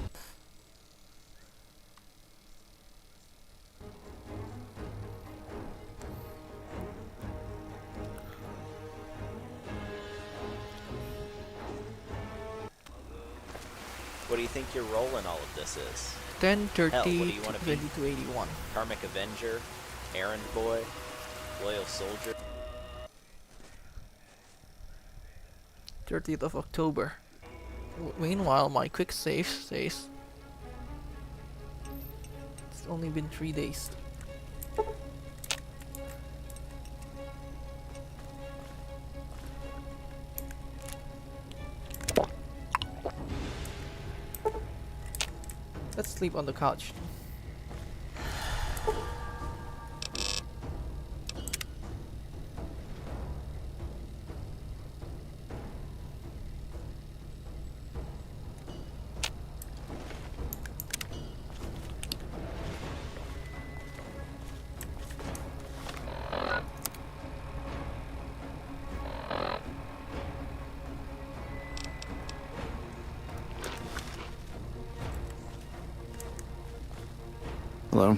What do you think your role in all of this is? 10:30 Hell, what do you want to be? 20 to 81. Karmic Avenger? Errand Boy? Loyal Soldier? 30th of October. Meanwhile, my quick save says it's only been 3 days. Let's sleep on the couch. Hello?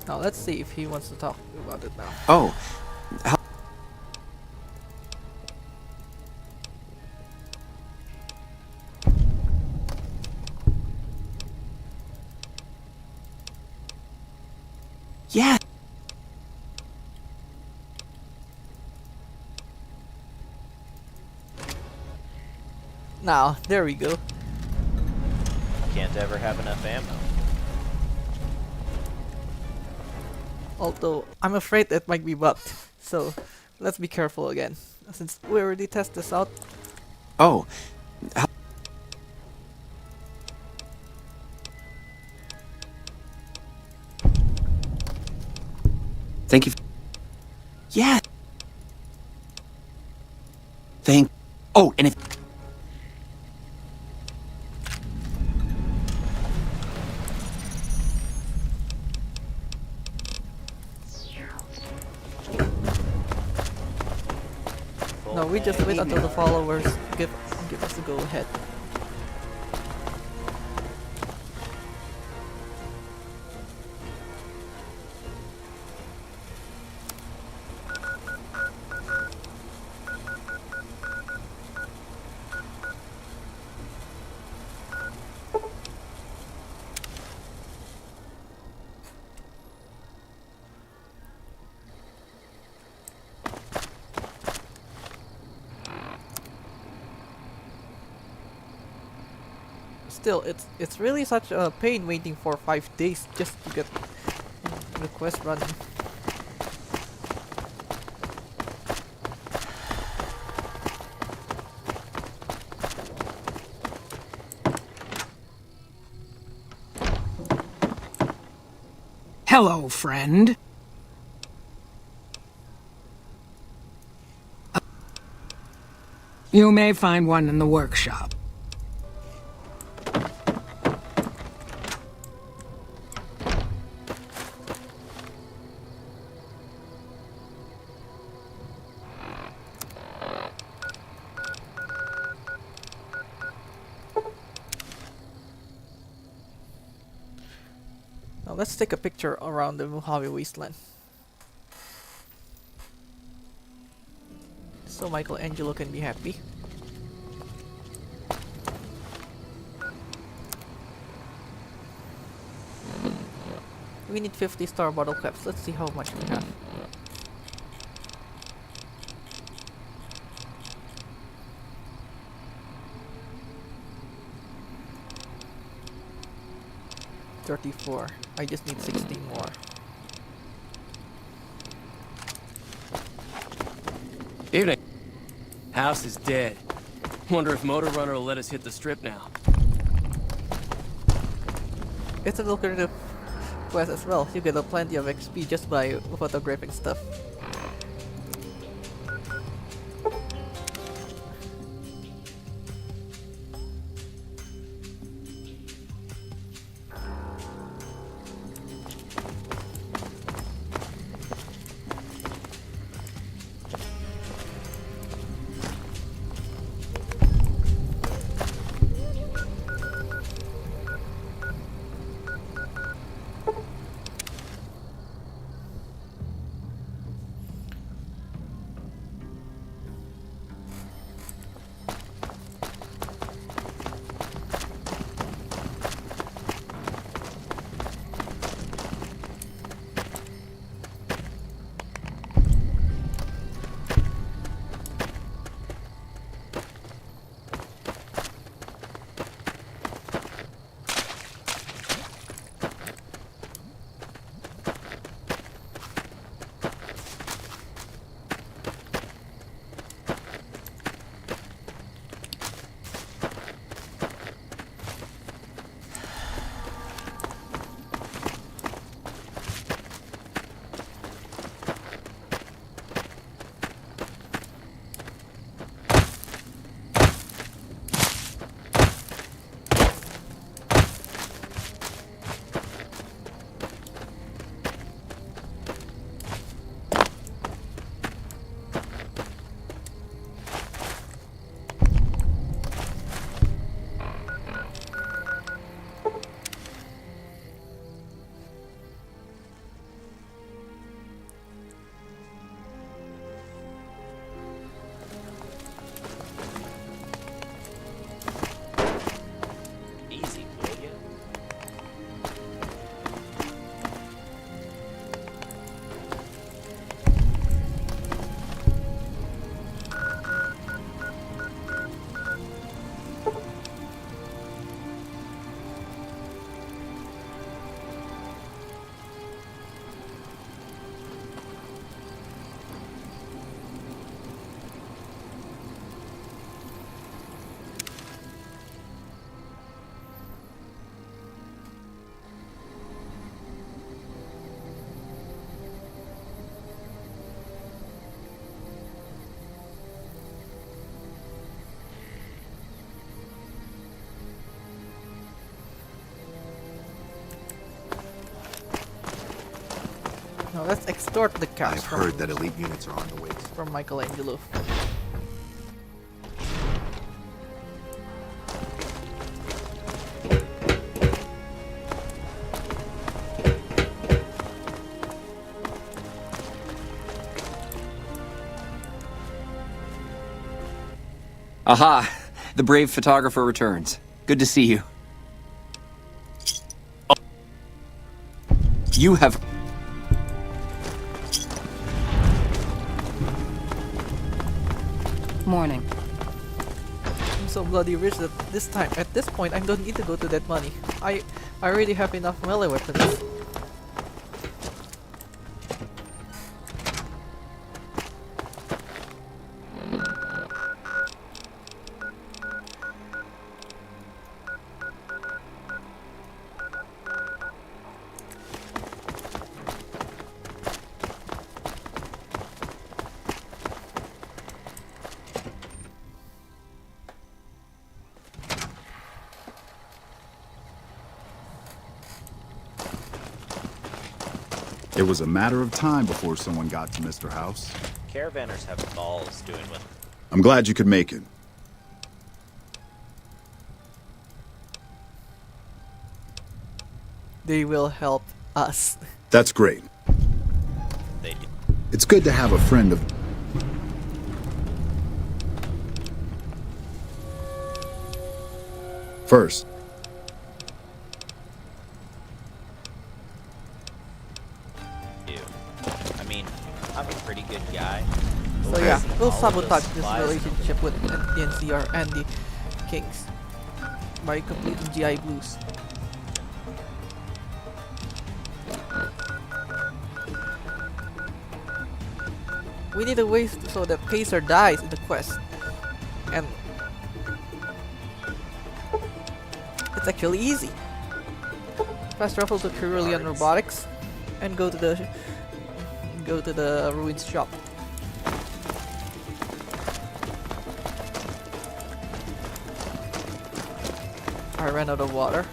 Now let's see if he wants to talk about it now. Oh. Yeah. Now, there we go. Can't ever have enough ammo. Although, I'm afraid it might be bugged. So, let's be careful again. Since we already tested this out. Oh. Thank you. Yeah. Thank. Oh, and if. No, we just wait until the followers give us the go ahead. Still, it's really such a pain waiting for 5 days just to get the quest running. Hello, friend. You may find one in the workshop. Now let's take a picture around the Mojave Wasteland. So Michelangelo can be happy. We need 50-star bottle caps. Let's see how much we have. $34. I just need 16 more. Evening. House is dead. Wonder if Motor Runner will let us hit the strip now. It's a lucrative quest as well. You get a plenty of XP just by photographing stuff. Now let's extort the caps. I've heard that elite units are on the way. From Michelangelo. Aha! The brave photographer returns. Good to see you. You have... Morning. I'm so bloody rich that at this point, I don't need to go to that money. I already have enough melee weapons. It was a matter of time before someone got to Mr. House. Caravanners have balls doing with. I'm glad you could make it. They will help us. That's great. They do. It's good to have a friend of... First, Do. I mean, I'm a pretty good guy. So yeah, we'll sabotage this relationship with the NCR and the Kings by completing GI Blues. We need a way so that Pacer dies in the quest. And it's actually easy. Fast travel to Cerulean Robotics and go to the ruins shop. I ran out of water.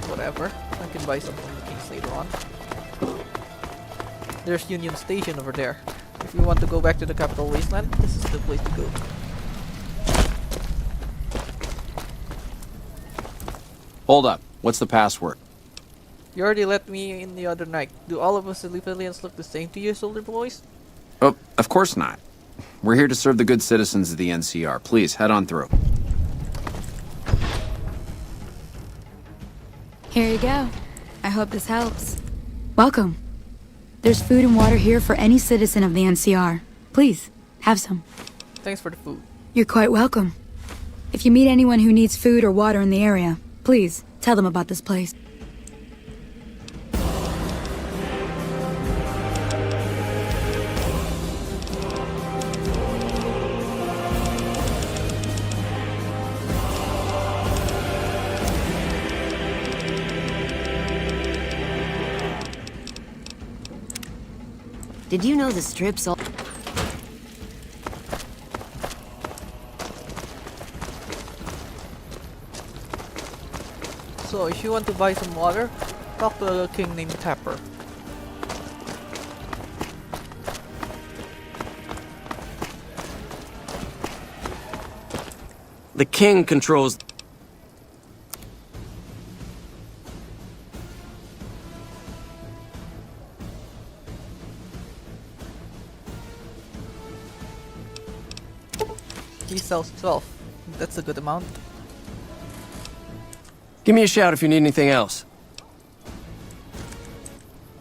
Whatever. I can buy some from the Kings later on. There's Union Station over there. If you want to go back to the capital Wasteland, this is the place to go. Hold up. What's the password? You already let me in the other night. Do all of us civilians look the same to you, soldier boys? Oh, of course not. We're here to serve the good citizens of the NCR. Please, head on through. Here you go. I hope this helps. Welcome. There's food and water here for any citizen of the NCR. Please, have some. Thanks for the food. You're quite welcome. If you meet anyone who needs food or water in the area, please, tell them about this place. Did you know the strips all... So if you want to buy some water, talk to a king named Tapper. The king controls... He sells 12. That's a good amount. Give me a shout if you need anything else.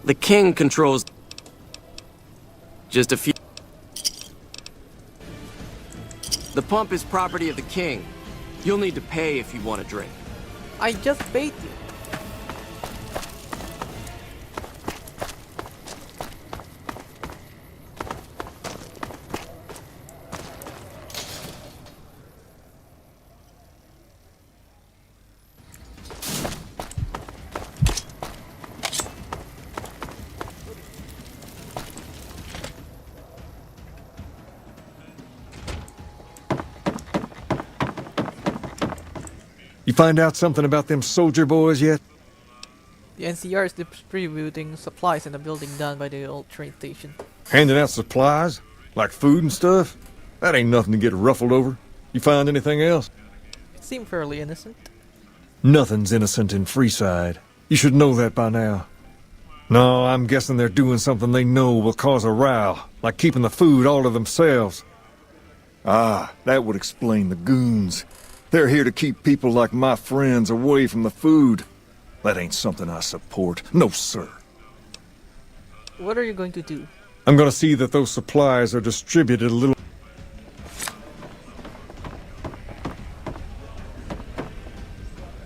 The king controls... just a few... The pump is property of the king. You'll need to pay if you want a drink. I just paid you. You find out something about them soldier boys yet? The NCR is distributing supplies in a building done by the old train station. Handing out supplies? Like food and stuff? That ain't nothing to get ruffled over. You find anything else? It seemed fairly innocent. Nothing's innocent in Freeside. You should know that by now. No, I'm guessing they're doing something they know will cause a row, like keeping the food all to themselves. Ah, that would explain the goons. They're here to keep people like my friends away from the food. That ain't something I support. No, sir. What are you going to do? I'm gonna see that those supplies are distributed a little...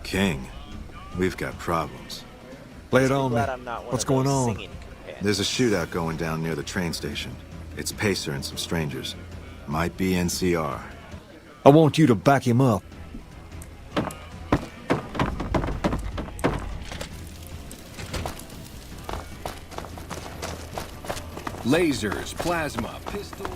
King, we've got problems. Lay it on me. What's going on? There's a shootout going down near the train station. It's Pacer and some strangers. Might be NCR. I want you to back him up. Lasers, plasma, pistols...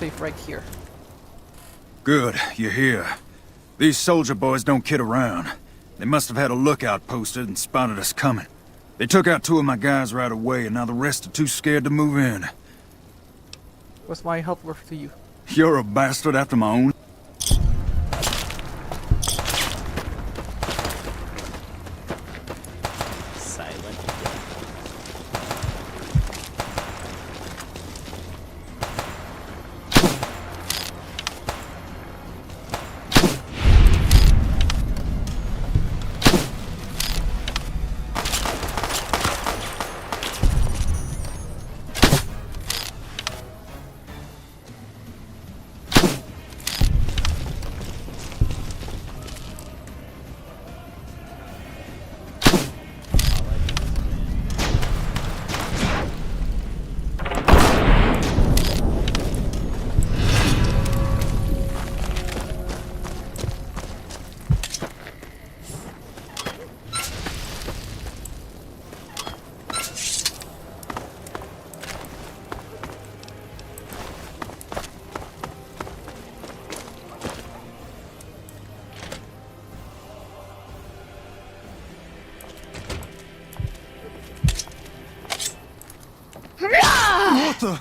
safe right here. Good, you're here. These soldier boys don't kid around. They must have had a lookout posted and spotted us coming. They took out 2 of my guys right away, and now the rest are too scared to move in. What's my help worth to you? You're a bastard after my own. Silent. What the?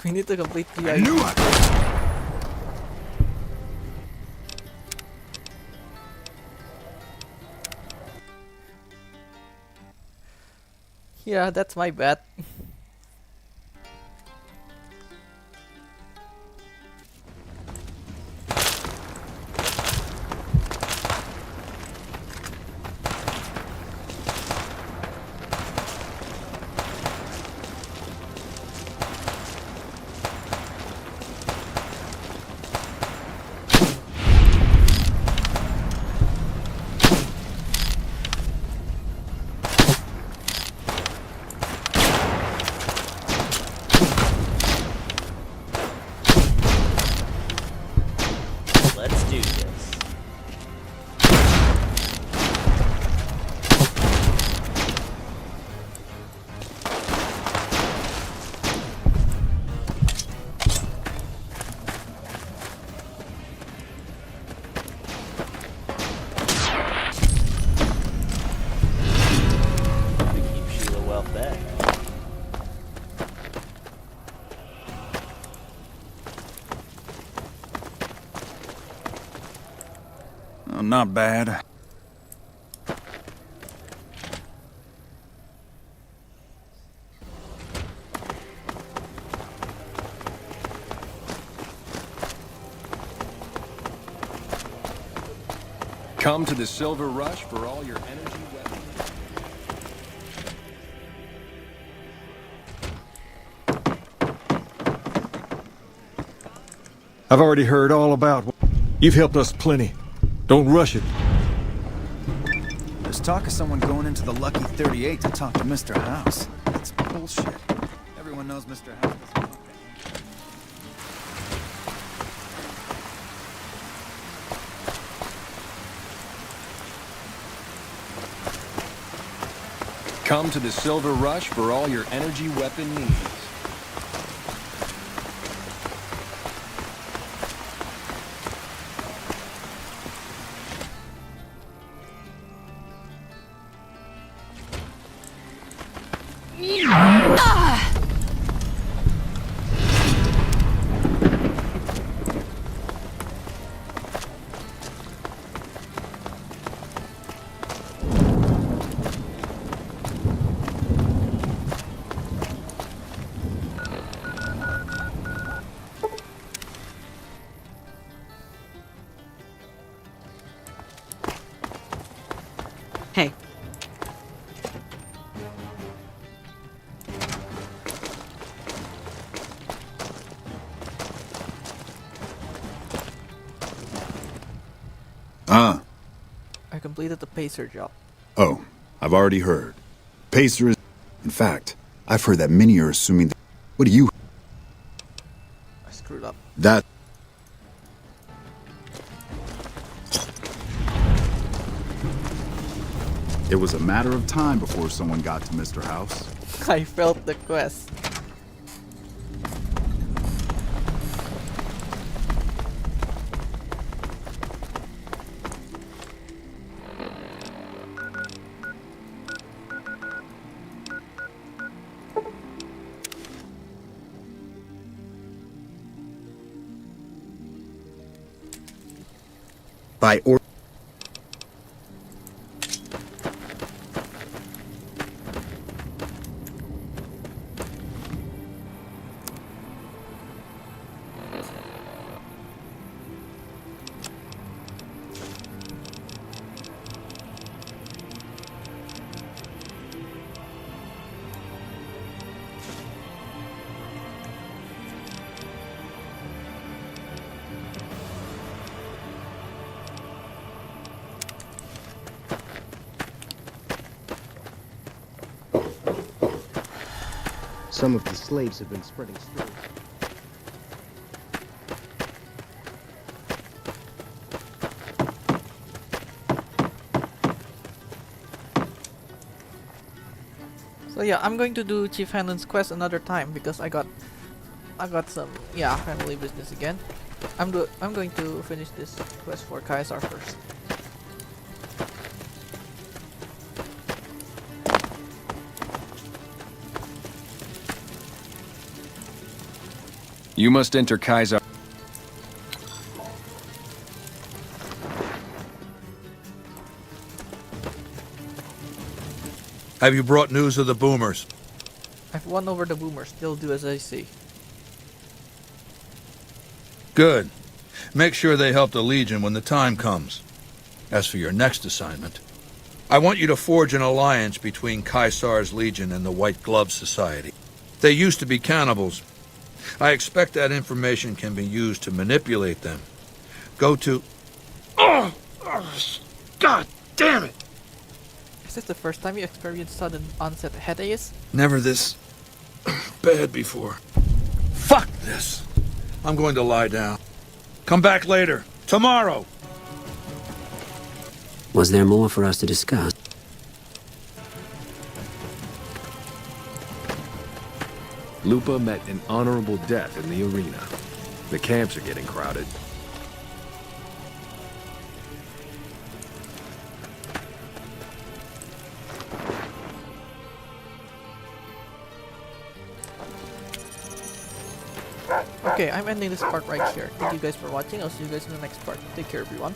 We need to complete the I knew it! Yeah, that's my bad. Let's do this. We keep Sheila well fed. Oh, not bad. Come to the Silver Rush for all your energy weapons. I've already heard all about. You've helped us plenty. Don't rush it. There's talk of someone going into the Lucky 38 to talk to Mr. House. That's bullshit. Everyone knows Mr. House doesn't want that. Come to the Silver Rush for all your energy weapon needs. Hey. I completed the pacer job. Oh, I've already heard. Pacer is... In fact, I've heard that many are assuming that... What do you... I screwed up. That... It was a matter of time before someone got to Mr. House. I failed the quest. By or... Some of the slaves have been spreading stories. So yeah, I'm going to do Chief Hanlon's quest another time because I got some family business again. I'm going to finish this quest for Caesar first. You must enter Caesar. Have you brought news of the boomers? I've won over the boomers. They'll do as I say. Good. Make sure they help the Legion when the time comes. As for your next assignment, I want you to forge an alliance between Caesar's Legion and the White Glove Society. They used to be cannibals. I expect that information can be used to manipulate them. Go to... Oh! God damn it! Is this the first time you experienced sudden onset headaches? Never this bad before. Fuck this! I'm going to lie down. Come back later. Tomorrow! Was there more for us to discuss? Lupa met an honorable death in the arena. The camps are getting crowded. Okay, I'm ending this part right here. Thank you guys for watching. I'll see you guys in the next part. Take care, everyone.